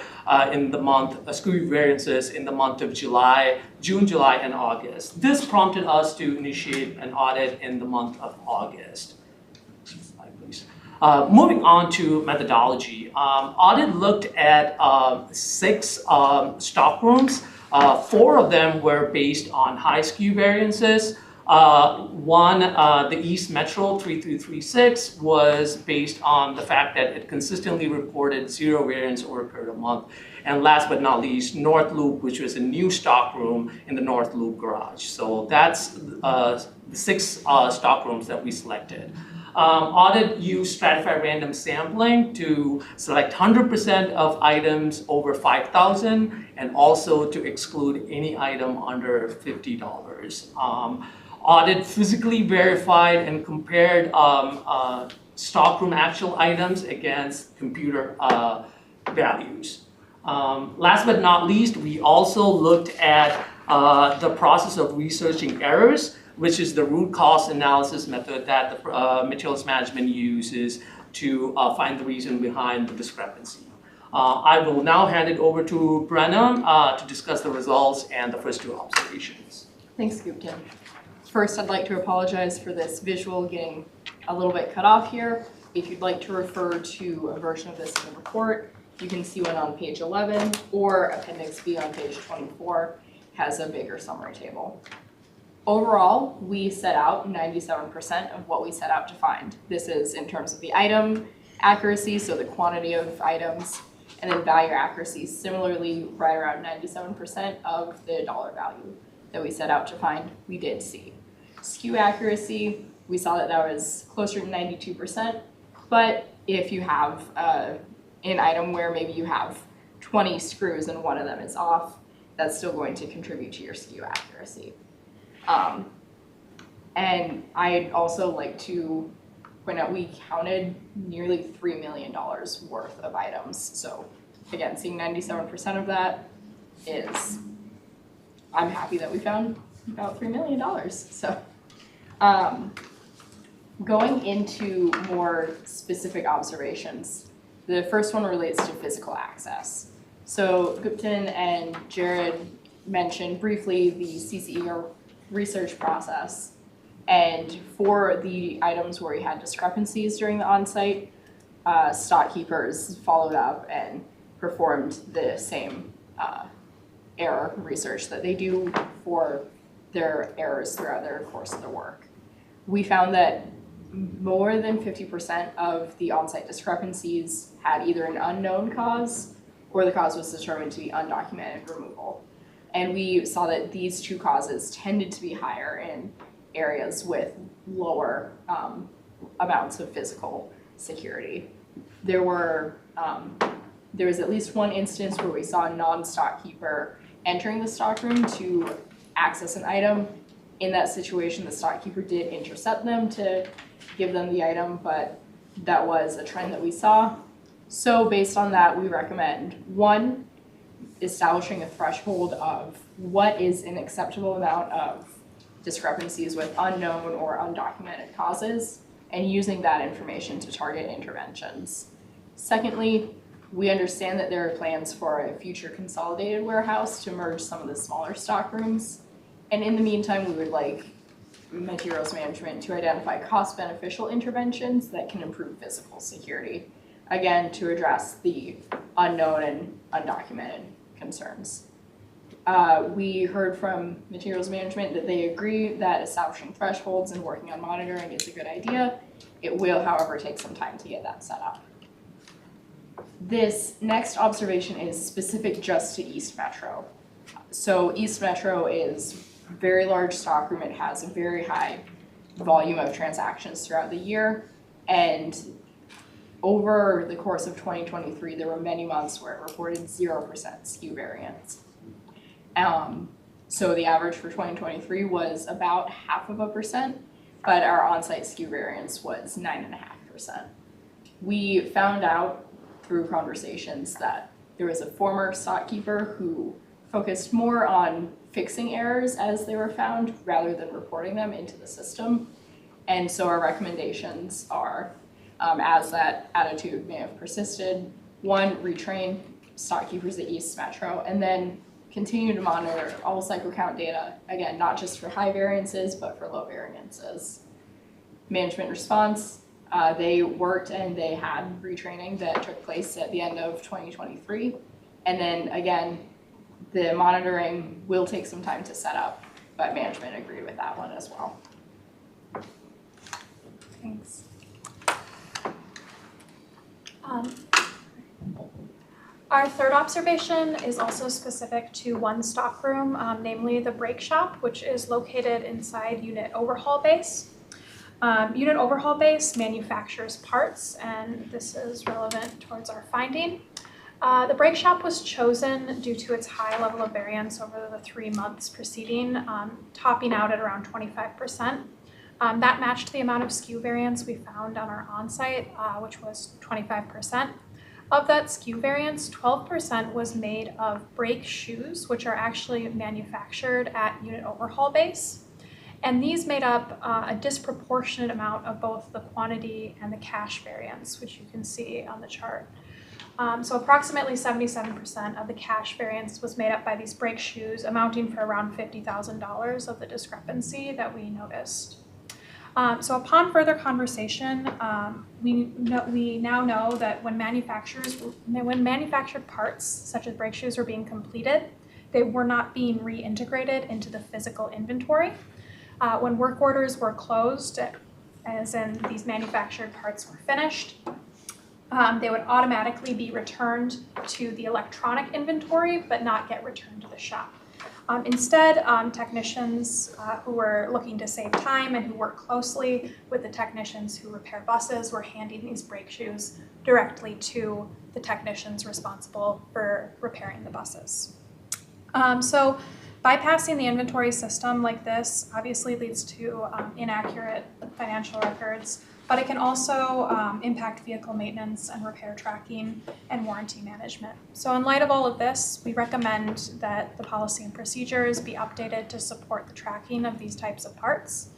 skew variances in the month of June, July, and August. This prompted us to initiate an audit in the month of August. Moving on to methodology. Audit looked at 6 stockrooms. 4 of them were based on high skew variances. One, the East Metro 3336, was based on the fact that it consistently reported 0 variance over a period of a month. And last but not least, North Loop, which was a new stockroom in the North Loop garage. So that's the 6 stockrooms that we selected. Audit used stratified random sampling to select 100% of items over $5,000 and also to exclude any item under $50. Audit physically verified and compared stockroom actual items against computer values. Last but not least, we also looked at the process of researching errors, which is the root cause analysis method that the materials management uses to find the reason behind the discrepancy. I will now hand it over to Brynna to discuss the results and the first 2 observations. Thanks, Guptan. First, I'd like to apologize for this visual getting a little bit cut off here. If you'd like to refer to a version of this in the report, you can see one on page 11, or Appendix B on page 24 has a bigger summary table. Overall, we set out 97% of what we set out to find. This is in terms of the item accuracy, so the quantity of items, and then value accuracy, similarly right around 97% of the dollar value that we set out to find, we did see. Skew accuracy, we saw that was closer to 92%, but if you have an item where maybe you have 20 screws and one of them is off, that's still going to contribute to your skew accuracy. And I'd also like to point out we counted nearly $3 million worth of items. So again, seeing 97% of that is, I'm happy that we found about $3 million. So going into more specific observations, the first one relates to physical access. So Guptan and Jarrod mentioned briefly the CCE research process. And for the items where we had discrepancies during the on-site, stock keepers followed up and performed the same error research that they do for their errors throughout their course of their work. We found that more than 50% of the on-site discrepancies had either an unknown cause or the cause was determined to be undocumented removal. And we saw that these two causes tended to be higher in areas with lower amounts of physical security. There was at least one instance where we saw a non-stock keeper entering the stockroom to access an item. In that situation, the stock keeper did intercept them to give them the item, but that was a trend that we saw. So based on that, we recommend, one, establishing a threshold of what is an acceptable amount of discrepancies with unknown or undocumented causes, and using that information to target interventions. Secondly, we understand that there are plans for a future consolidated warehouse to merge some of the smaller stock rooms. And in the meantime, we would like materials management to identify cost-beneficial interventions that can improve physical security, again, to address the unknown and undocumented concerns. We heard from materials management that they agree that establishing thresholds and working on monitoring is a good idea. It will, however, take some time to get that set up. This next observation is specific just to East Metro. So East Metro is a very large stockroom. It has a very high volume of transactions throughout the year. And over the course of 2023, there were many months where it reported 0% SKU variance. So the average for 2023 was about 0.5%, but our on-site SKU variance was 9.5%. We found out through conversations that there was a former stock keeper who focused more on fixing errors as they were found rather than reporting them into the system. And so our recommendations are, as that attitude may have persisted, one, retrain stock keepers at East Metro, and then continue to monitor all cycle count data, again, not just for high variances, but for low variances. Management response, they worked and they had retraining that took place at the end of 2023. And then again, the monitoring will take some time to set up, but management agreed with that one as well. Thanks. Our third observation is also specific to one stockroom, namely the brake shop, which is located inside Unit Overhaul Base. Unit Overhaul Base manufactures parts, and this is relevant towards our finding. The brake shop was chosen due to its high level of variance over the 3 months preceding, topping out at around 25%. That matched the amount of SKU variance we found on our on-site, which was 25%. Of that SKU variance, 12% was made of brake shoes, which are actually manufactured at Unit Overhaul Base. And these made up a disproportionate amount of both the quantity and the cash variance, which you can see on the chart. So approximately 77% of the cash variance was made up by these brake shoes, amounting for around $50,000 of the discrepancy that we noticed. So upon further conversation, we now know that when manufactured parts, such as brake shoes, were being completed, they were not being reintegrated into the physical inventory. When work orders were closed, as in these manufactured parts were finished, they would automatically be returned to the electronic inventory, but not get returned to the shop. Instead, technicians who were looking to save time and who work closely with the technicians who repair buses were handing these brake shoes directly to the technicians responsible for repairing the buses. So Bypassing the inventory system like this obviously leads to inaccurate financial records, but it can also impact vehicle maintenance and repair tracking and warranty management. So in light of all of this, we recommend that the policy and procedures be updated to support the tracking of these types of parts.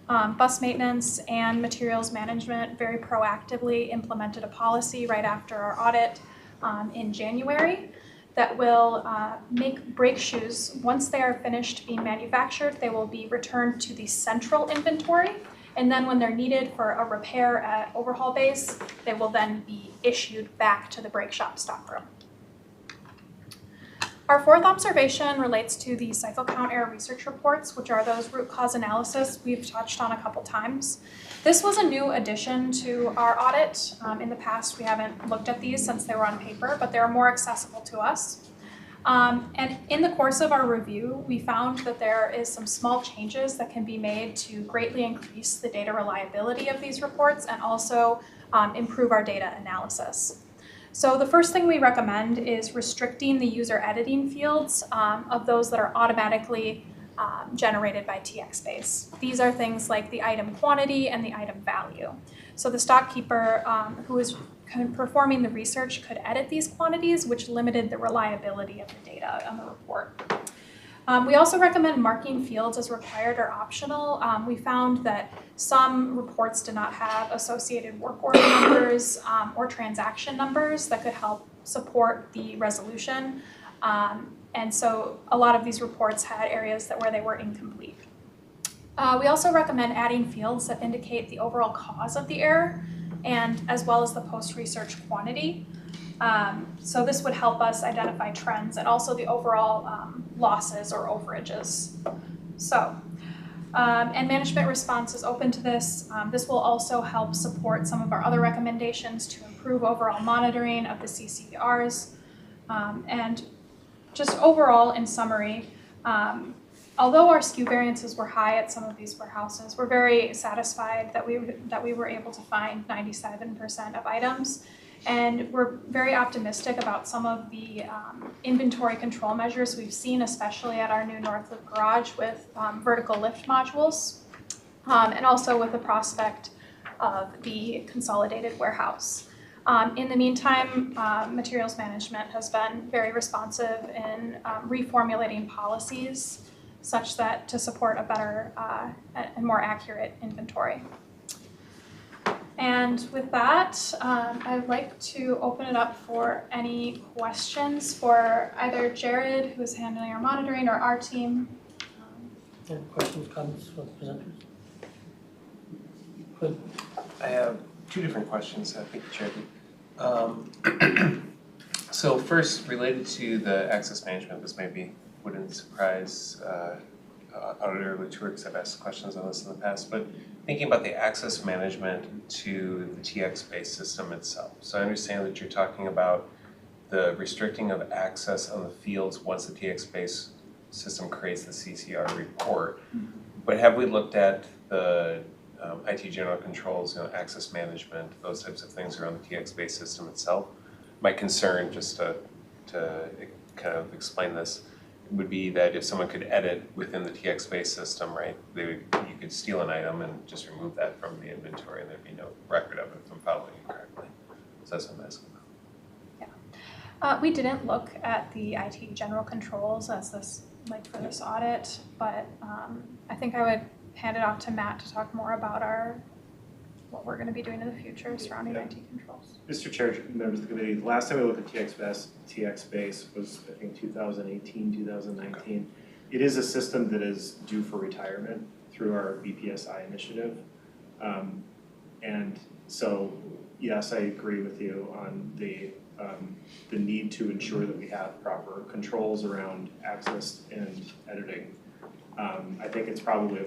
Bus maintenance and materials management very proactively implemented a policy right after our audit in January that will make brake shoes, once they are finished being manufactured, they will be returned to the central inventory. And then when they're needed for a repair at overhaul base, they will then be issued back to the brake shop stockroom. Our fourth observation relates to the cycle count error research reports, which are those root cause analysis we've touched on a couple times. This was a new addition to our audit. In the past, we haven't looked at these since they were on paper, but they're more accessible to us. And in the course of our review, we found that there is some small changes that can be made to greatly increase the data reliability of these reports and also improve our data analysis. So the first thing we recommend is restricting the user editing fields of those that are automatically generated by TXBase. These are things like the item quantity and the item value. So the stock keeper who is performing the research could edit these quantities, which limited the reliability of the data on the report. We also recommend marking fields as required or optional. We found that some reports did not have associated work order numbers or transaction numbers that could help support the resolution. And so a lot of these reports had areas where they were incomplete. We also recommend adding fields that indicate the overall cause of the error and as well as the post-research quantity. So this would help us identify trends and also the overall losses or overages. So, and management response is open to this. This will also help support some of our other recommendations to improve overall monitoring of the CCRs. And just overall, in summary, although our SKU variances were high at some of these warehouses, we're very satisfied that we were able to find 97% of items. And we're very optimistic about some of the inventory control measures we've seen, especially at our new North Loop garage with vertical lift modules, and also with the prospect of the consolidated warehouse. In the meantime, materials management has been very responsive in reformulating policies such that to support a better and more accurate inventory. And with that, I'd like to open it up for any questions for either Jarrod, who's handling our monitoring, or our team. Any questions, comments from the presenters? Good. I have two different questions, I think, Chair. So first, related to the access management, this wouldn't surprise Auditor LaTour, because I've asked questions on this in the past, but thinking about the access management to the TX-based system itself. So I understand that you're talking about the restricting of access on the fields once the TX-based system creates the CCR report. But have we looked at the IT general controls, access management, those types of things around the TX-based system itself? My concern, just to kind of explain this, would be that if someone could edit within the TX-based system, right, you could steal an item and just remove that from the inventory and there'd be no record of it if I'm following you correctly. So that's what I'm asking about. Yeah. We didn't look at the IT general controls as this, like for this audit, but I think I would hand it off to Matt to talk more about what we're going to be doing in the future surrounding IT controls. Mr. Chair, members of the committee, the last time we looked at TX-Base was, I think, 2018, 2019. It is a system that is due for retirement through our BPSI initiative. And so, yes, I agree with you on the need to ensure that we have proper controls around access and editing. I think it's probably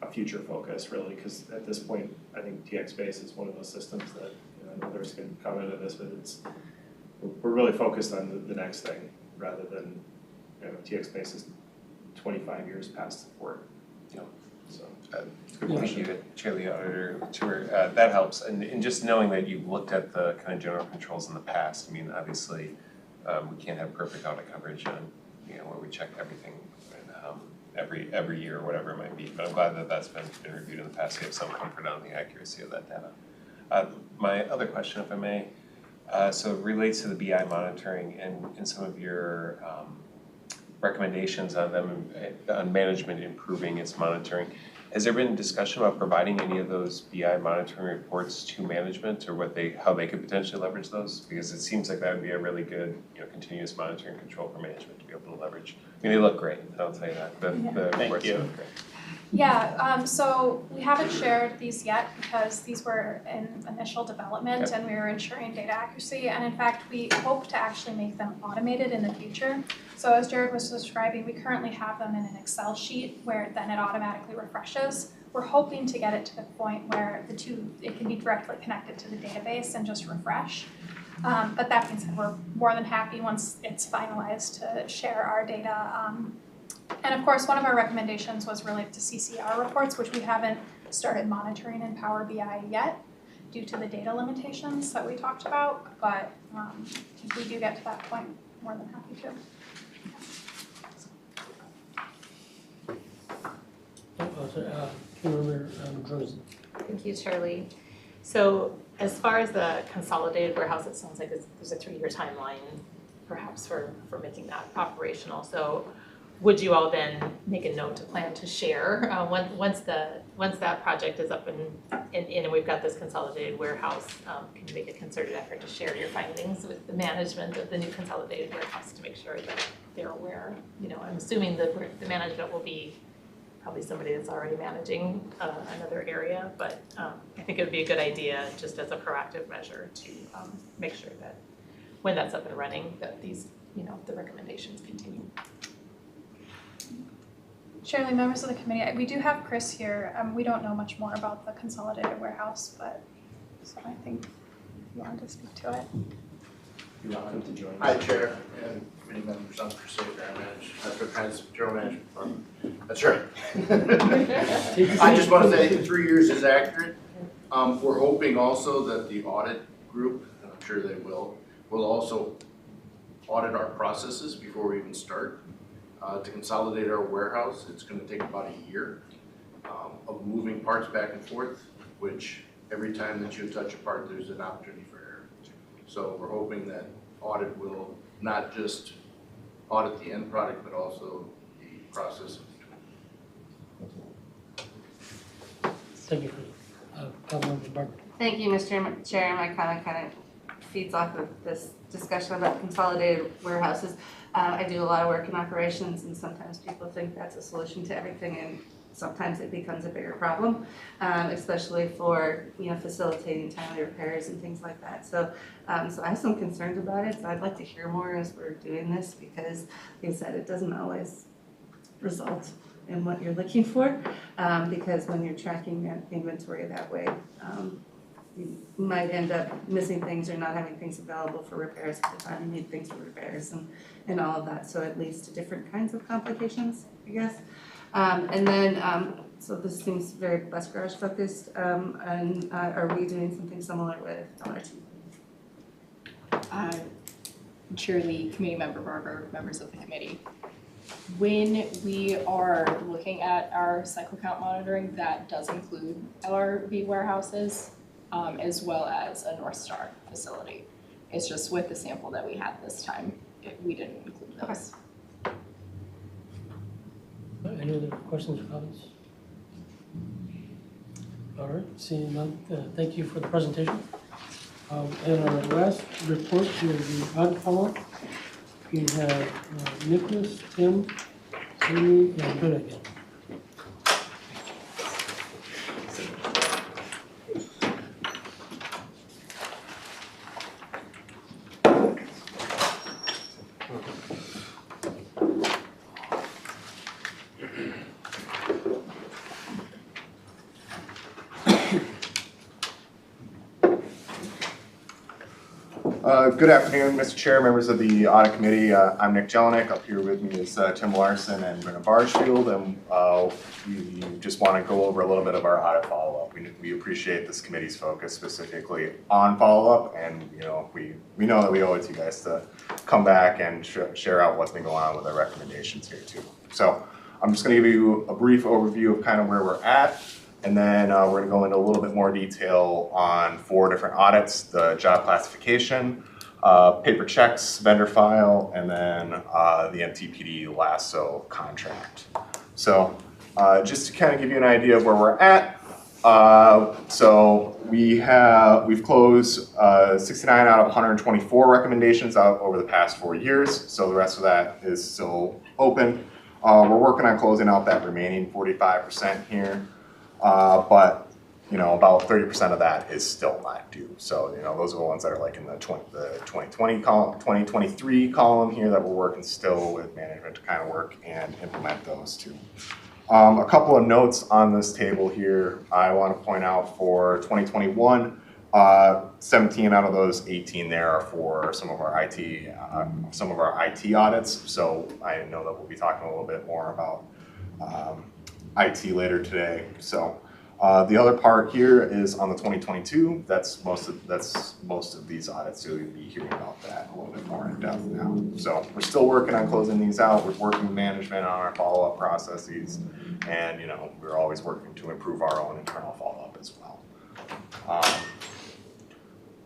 a future focus, really, because at this point, I think TX-Base is one of those systems that, I know others can comment on this, but we're really focused on the next thing rather than, TX-Base is 25 years past support. So Thank you, Chair the Auditor. That helps, and just knowing that you've looked at the kind of general controls in the past. I mean, obviously, we can't have perfect audit coverage on, where we check everything every year or whatever it might be, but I'm glad that that's been reviewed in the past, so you have some comfort on the accuracy of that data. My other question, if I may, so it relates to the BI monitoring and some of your recommendations on them, on management improving its monitoring. Has there been discussion about providing any of those BI monitoring reports to management, or how they could potentially leverage those? Because it seems like that would be a really good, continuous monitoring control for management to be able to leverage. I mean, they look great, I'll tell you that. The reports look great. Yeah, so we haven't shared these yet because these were in initial development and we were ensuring data accuracy. And in fact, we hope to actually make them automated in the future. So as Jarrod was describing, we currently have them in an Excel sheet where then it automatically refreshes. We're hoping to get it to the point where it can be directly connected to the database and just refresh. But that being said, we're more than happy once it's finalized to share our data. And of course, one of our recommendations was related to CCR reports, which we haven't started monitoring in Power BI yet due to the data limitations that we talked about. But if we do get to that point, more than happy to. Thank you, Charlie. So as far as the consolidated warehouse, it sounds like there's a 3-year timeline perhaps for making that operational. So would you all then make a note to plan to share once that project is up and we've got this consolidated warehouse? Can you make a concerted effort to share your findings with the management of the new consolidated warehouse to make sure that they're aware? I'm assuming the management will be probably somebody that's already managing another area, but I think it would be a good idea just as a proactive measure to make sure that when that's up and running, that these, the recommendations continue. Shirley, members of the committee, we do have Chris here. We don't know much more about the consolidated warehouse, but so I think if you wanted to speak to it. You're welcome to join us. Hi, Chair, and committee members. I'm Chris Sager. I manage Metropolitan's General Management Department. That's right. I just want to say 3 years is accurate. We're hoping also that the audit group, and I'm sure they will also audit our processes before we even start. To consolidate our warehouse, it's going to take about a year of moving parts back and forth, which every time that you touch a part, there's an opportunity for error. So we're hoping that audit will not just audit the end product, but also the process. Thank you, Councilmember Bargfield. Thank you, Mr. Chair. My comment kind of feeds off of this discussion about consolidated warehouses. I do a lot of work in operations, and sometimes people think that's a solution to everything, and sometimes it becomes a bigger problem, especially for facilitating timely repairs and things like that. So I have some concerns about it. So I'd like to hear more as we're doing this, because like I said, it doesn't always result in what you're looking for, because when you're tracking that inventory that way, you might end up missing things or not having things available for repairs at the time you need things for repairs and all of that. So it leads to different kinds of complications, I guess. And then, so this seems very bus garage focused, and are we doing something similar with LRT? Chair Lee, committee member Barger, members of the committee. When we are looking at our cycle count monitoring, that does include LRV warehouses, as well as a North Star facility. It's just with the sample that we had this time, we didn't include those. Any other questions or comments? All right, seeing none, thank you for the presentation. And our last report is the audit follow-up. We have Nicholas, Tim, Aimee, and Brynna again. Good afternoon, Mr. Chair, members of the Audit Committee. I'm Nick Jelinek. Up here with me is Tim Larson and Brynna Bargfield, and we just want to go over a little bit of our audit follow-up. We appreciate this committee's focus specifically on follow-up, and we know that we owe it to you guys to come back and share out what's been going on with our recommendations here too. So I'm just gonna give you a brief overview of kind of where we're at, and then we're gonna go into a little bit more detail on 4 different audits: the job classification, paper checks, vendor file, and then the MTPD LASSO contract. So just to kind of give you an idea of where we're at, so we've closed 69 out of 124 recommendations out over the past 4 years. So the rest of that is still open. We're working on closing out that remaining 45% here, but about 30% of that is still not due. So those are the ones that are like in the 2020 column, 2023 column here that we're working still with management to kind of work and implement those too. A couple of notes on this table here. I want to point out for 2021, 17 out of those 18 there are for some of our IT audits. So I know that we'll be talking a little bit more about IT later today. So the other part here is on the 2022. That's most of these audits. So you'll be hearing about that a little bit more in depth now. So we're still working on closing these out. We're working with management on our follow-up processes, and we're always working to improve our own internal follow-up as well.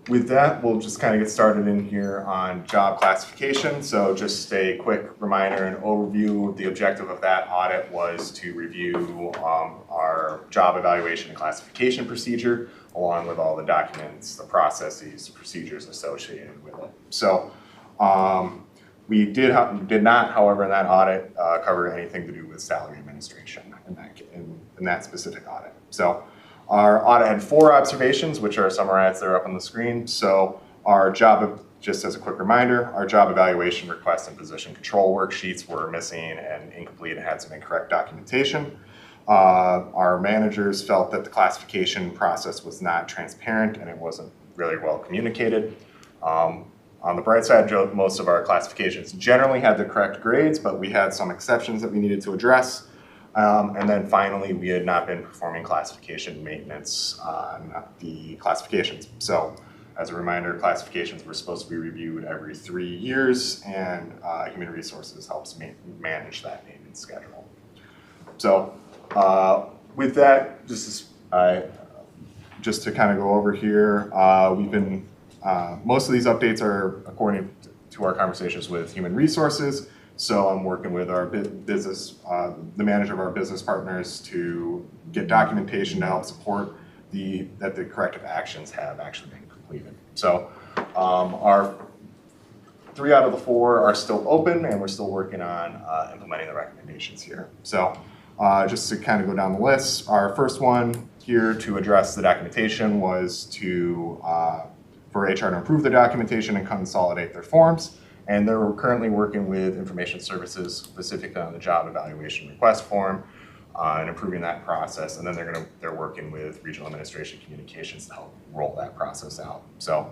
With that, we'll just kind of get started in here on job classification. So just a quick reminder and overview. The objective of that audit was to review our job evaluation and classification procedure, along with all the documents, the processes, the procedures associated with it. So we did not, however, in that audit cover anything to do with salary administration in that specific audit. So our audit had 4 observations, which are summarized there up on the screen. So our job, just as a quick reminder, our job evaluation request and position control worksheets were missing and incomplete and had some incorrect documentation. Our managers felt that the classification process was not transparent and it wasn't really well communicated. On the bright side, most of our classifications generally had the correct grades, but we had some exceptions that we needed to address. And then finally, we had not been performing classification maintenance on the classifications. So as a reminder, classifications were supposed to be reviewed every 3 years, and Human Resources helps manage that maintenance schedule. So with that, just to kind of go over here, most of these updates are according to our conversations with Human Resources. So I'm working with our business, the manager of our business partners, to get documentation to help support that the corrective actions have actually been completed. So our 3 out of the 4 are still open, and we're still working on implementing the recommendations here. So just to kind of go down the list, our first one here to address the documentation was for HR to improve the documentation and consolidate their forms. And they're currently working with information services specifically on the job evaluation request form and improving that process. And then they're working with regional administration communications to help roll that process out. So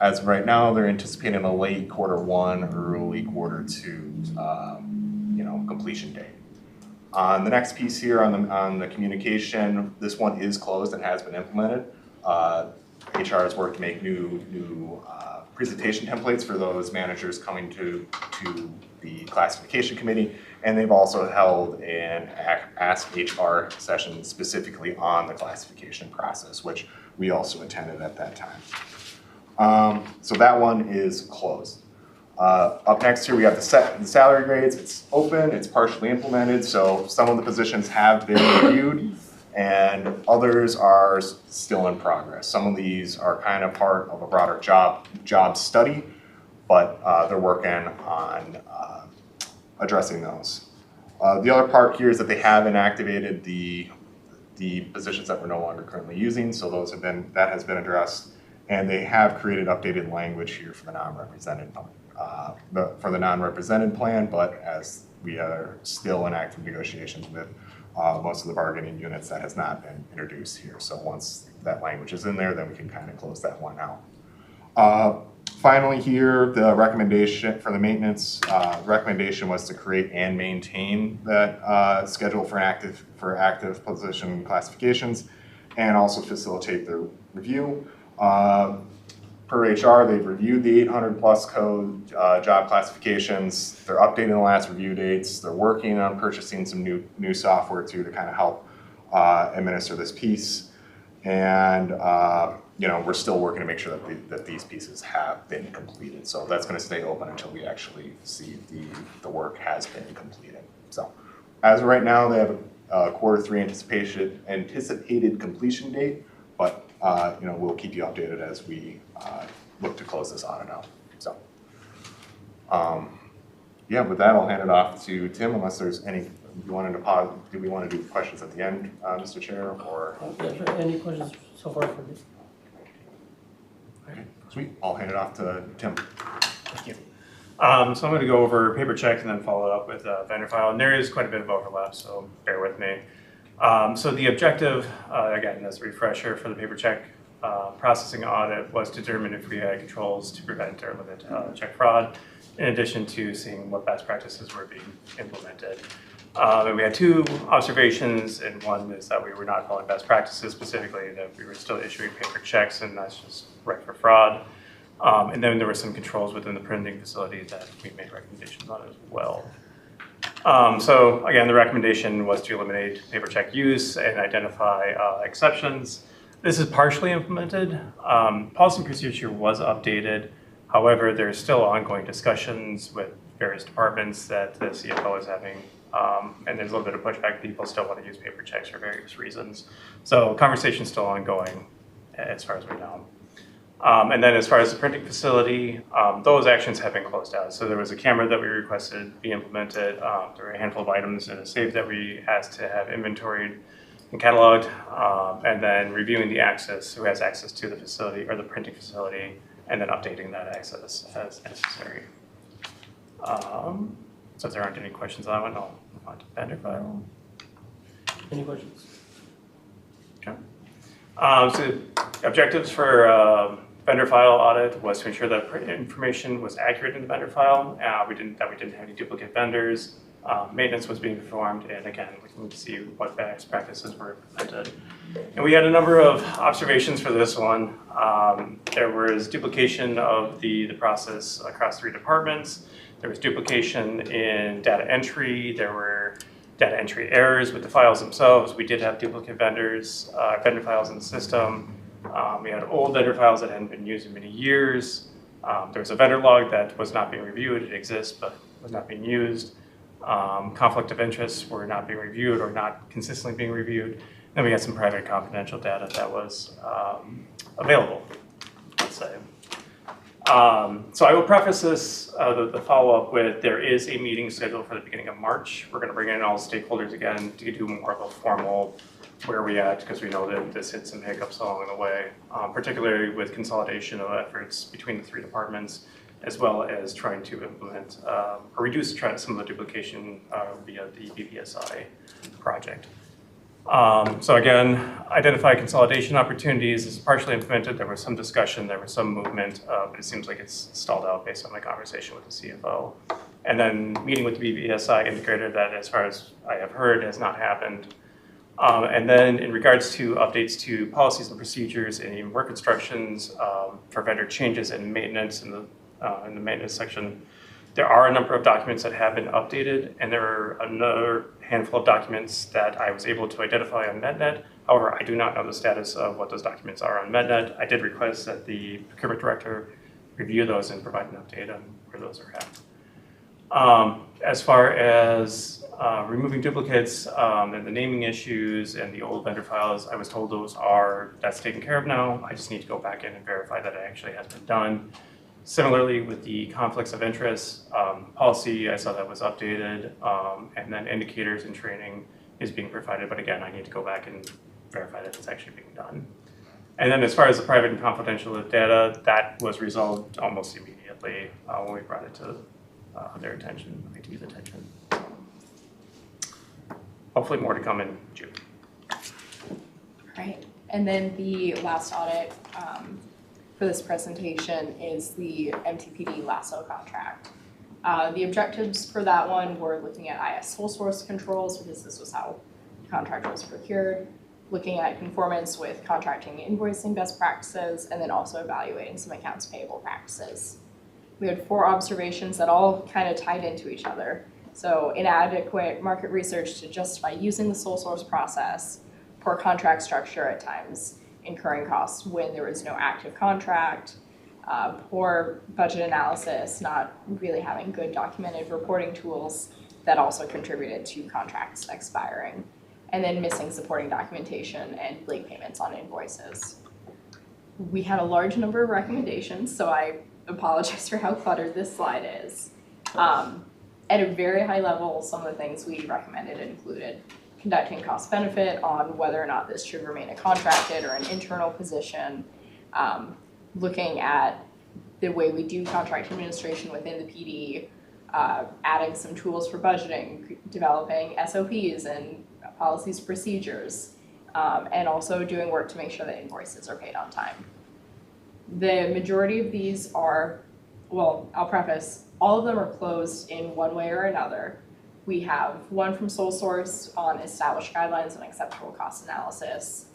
as of right now, they're anticipating a late Q1, early Q2, completion date. On the next piece here on the communication, this one is closed and has been implemented. HR has worked to make new presentation templates for those managers coming to the classification committee, and they've also held an Ask HR session specifically on the classification process, which we also attended at that time. So that one is closed. Up next here we have the salary grades. It's open, it's partially implemented, so some of the positions have been reviewed and others are still in progress. Some of these are kind of part of a broader job study, but they're working on addressing those. The other part here is that they have inactivated the positions that we're no longer currently using, so that has been addressed, and they have created updated language here for the non-represented plan, but as we are still in active negotiations with most of the bargaining units, that has not been introduced here. So once that language is in there, then we can kind of close that one out. Finally here, the recommendation for the maintenance, recommendation was to create and maintain that schedule for active position classifications and also facilitate the review. per HR, they've reviewed the 800 plus code job classifications. They're updating the last review dates. They're working on purchasing some new software too to kind of help administer this piece. And we're still working to make sure that these pieces have been completed. So that's going to stay open until we actually see the work has been completed. So as of right now, they have a Q3 anticipated completion date, but we'll keep you updated as we look to close this audit out. So with that, I'll hand it off to Tim unless there's any. You wanted to pause? Do we want to do questions at the end, Mr. Chair, or? Yeah, sure. Any questions so far for me? Okay, sweet. I'll hand it off to Tim. Thank you. So I'm going to go over paper check and then follow up with vendor file, and there is quite a bit of overlap, so bear with me. So the objective, again, as a refresher for the paper check processing audit, was to determine if we had controls to prevent or limit check fraud, in addition to seeing what best practices were being implemented. And we had two observations, and one is that we were not following best practices, specifically that we were still issuing paper checks, and that's just right for fraud. And then there were some controls within the printing facility that we made recommendations on as well. So again, the recommendation was to eliminate paper check use and identify exceptions. This is partially implemented. Policy and procedure was updated. However, there's still ongoing discussions with various departments that the CFO is having. And there's a little bit of pushback. People still want to use paper checks for various reasons. So conversation's still ongoing as far as we know. And then as far as the printing facility, those actions have been closed out. So there was a camera that we requested be implemented. There were a handful of items in a safe that we asked to have inventoried and cataloged, and then reviewing the access, who has access to the facility or the printing facility, and then updating that access as necessary. So if there aren't any questions on that one, I'll move on to vendor file. Any questions? Okay. So objectives for vendor file audit was to ensure that information was accurate in the vendor file. We didn't have any duplicate vendors. Maintenance was being performed, and again, looking to see what best practices were implemented. And we had a number of observations for this one. There was duplication of the process across 3 departments. There was duplication in data entry. There were data entry errors with the files themselves. We did have duplicate vendor files in the system. We had old vendor files that hadn't been used in many years. There was a vendor log that was not being reviewed. It exists, but was not being used. Conflict of interests were not being reviewed or not consistently being reviewed. Then we had some private confidential data that was available, let's say. So I will preface this, the follow-up with, there is a meeting scheduled for the beginning of March. We're going to bring in all stakeholders again to do more of a formal where we at, because we know that this hit some hiccups along the way, particularly with consolidation of efforts between the 3 departments, as well as trying to implement or reduce some of the duplication via the BPSI project. So again, identify consolidation opportunities is partially implemented. There was some discussion, there was some movement, but it seems like it's stalled out based on my conversation with the CFO. And then meeting with the BPSI indicated that, as far as I have heard, has not happened. And then in regards to updates to policies and procedures and even work instructions for vendor changes and maintenance in the maintenance section, there are a number of documents that have been updated, and there are another handful of documents that I was able to identify on MedNet. However, I do not know the status of what those documents are on MedNet. I did request that the procurement director review those and provide an update on where those are at. As far as removing duplicates and the naming issues and the old vendor files, I was told that's taken care of now. I just need to go back in and verify that it actually has been done. Similarly, with the conflicts of interest policy, I saw that was updated, and then indicators and training is being provided. But again, I need to go back and verify that it's actually being done. And then as far as the private and confidential data, that was resolved almost immediately when we brought it to their attention, IT's attention. So hopefully more to come in June. Right, and then the last audit for this presentation is the MTPD LASSO contract. The objectives for that one were looking at IS sole source controls, because this was how the contract was procured. looking at conformance with contracting and invoicing best practices, and then also evaluating some accounts payable practices. We had 4 observations that all kind of tied into each other. So inadequate market research to justify using the sole source process, poor contract structure at times, incurring costs when there was no active contract, poor budget analysis, not really having good documented reporting tools that also contributed to contracts expiring, and then missing supporting documentation and late payments on invoices. We had a large number of recommendations, so I apologize for how cluttered this slide is. At a very high level, some of the things we recommended included conducting cost benefit on whether or not this should remain a contracted or an internal position, looking at the way we do contract administration within the PD, adding some tools for budgeting, developing SOPs and policies, procedures, and also doing work to make sure that invoices are paid on time. The majority of these are, well, I'll preface, all of them are closed in one way or another. We have one from sole source on established guidelines and acceptable cost analysis.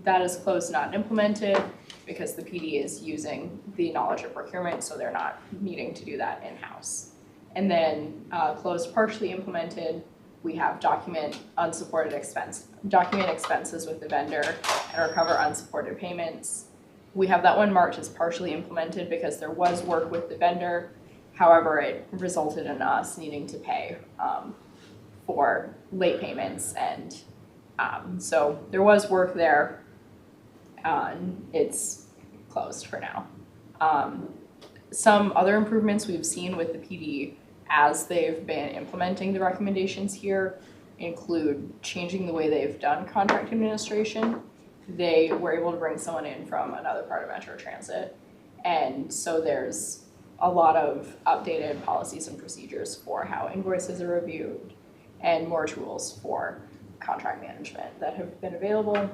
That is closed, not implemented, because the PD is using the knowledge of procurement, so they're not needing to do that in-house. And then closed, partially implemented, we have document expenses with the vendor and recover unsupported payments. We have that one marked as partially implemented because there was work with the vendor. However, it resulted in us needing to pay for late payments, and so there was work there. It's closed for now. Some other improvements we've seen with the PD as they've been implementing the recommendations here include changing the way they've done contract administration. They were able to bring someone in from another part of Metro Transit, and so there's a lot of updated policies and procedures for how invoices are reviewed and more tools for contract management that have been available.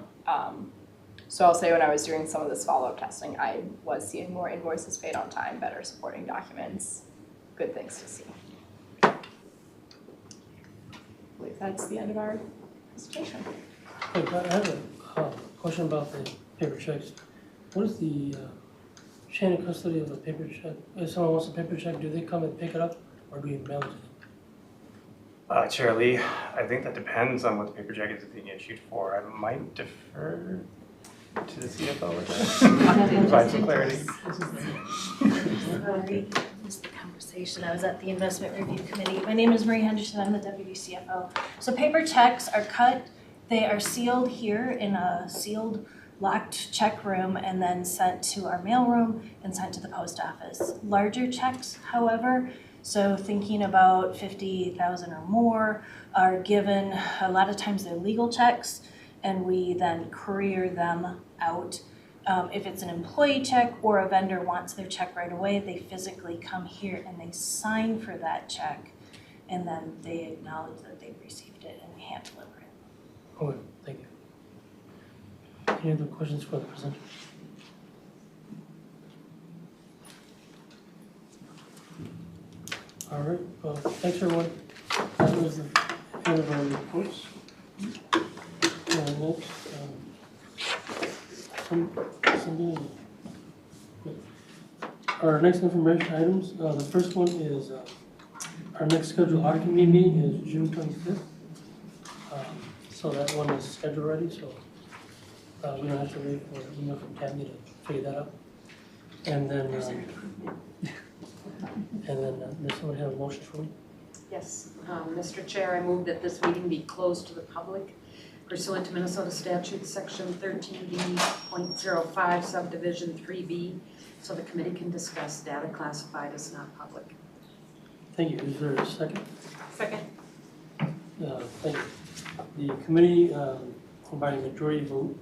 So I'll say when I was doing some of this follow-up testing, I was seeing more invoices paid on time, better supporting documents, good things to see. I believe that's the end of our presentation. Hey, I have a question about the paper checks. What is the chain of custody of the paper check? If someone wants a paper check, do they come and pick it up, or do we mail it to them? Chair Lee, I think that depends on what the paper check is being issued for. I might defer to the CFO with that. Provide some clarity. Sorry, I missed the conversation. I was at the Investment Review Committee. My name is Marie Henderson. I'm the Deputy CFO. So paper checks are cut. They are sealed here in a sealed, locked check room and then sent to our mail room and sent to the post office. Larger checks, however, so thinking about 50,000 or more, are given, a lot of times they're legal checks, and we then courier them out. If it's an employee check or a vendor wants their check right away, they physically come here and they sign for that check, and then they acknowledge that they've received it and we hand deliver it. Okay, thank you. Any other questions for the presenter? All right, well, thanks everyone. That was the end of our reports. Our next information items, the first one is our next scheduled audit committee meeting is June 25th. So that one is scheduled already, so we don't have to wait for an email from Tammy to figure that out. And then, does someone have a motion for me? Yes, Mr. Chair, I move that this meeting be closed to the public pursuant to Minnesota statute section 13B.05 subdivision 3B, so the committee can discuss data classified as not public. Thank you. Is there a second? Second. Thank you. The committee, by majority vote,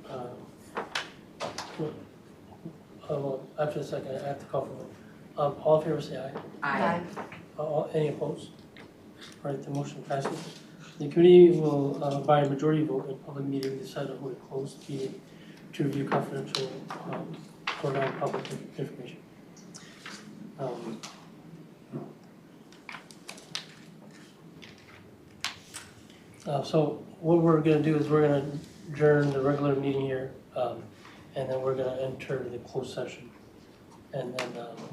well, after the second, I have to call for vote. All in favor, say aye. Aye. Any opposed? All right, the motion passes. The committee will, by a majority vote in public meeting, decide on who to close the meeting to review confidential or non-public information. So what we're going to do is we're going to adjourn the regular meeting here, and then we're gonna enter the closed session. And then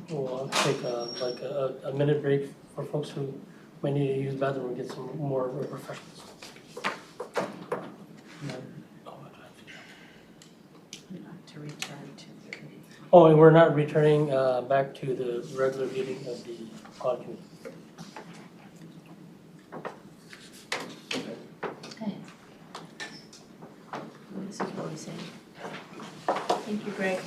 we'll take a minute break for folks who might need to use the bathroom and get some more refreshments. And then- Not to return to the committee. Oh, and we're not returning back to the regular meeting of the audit committee. Okay. This is what we say. Thank you, Greg.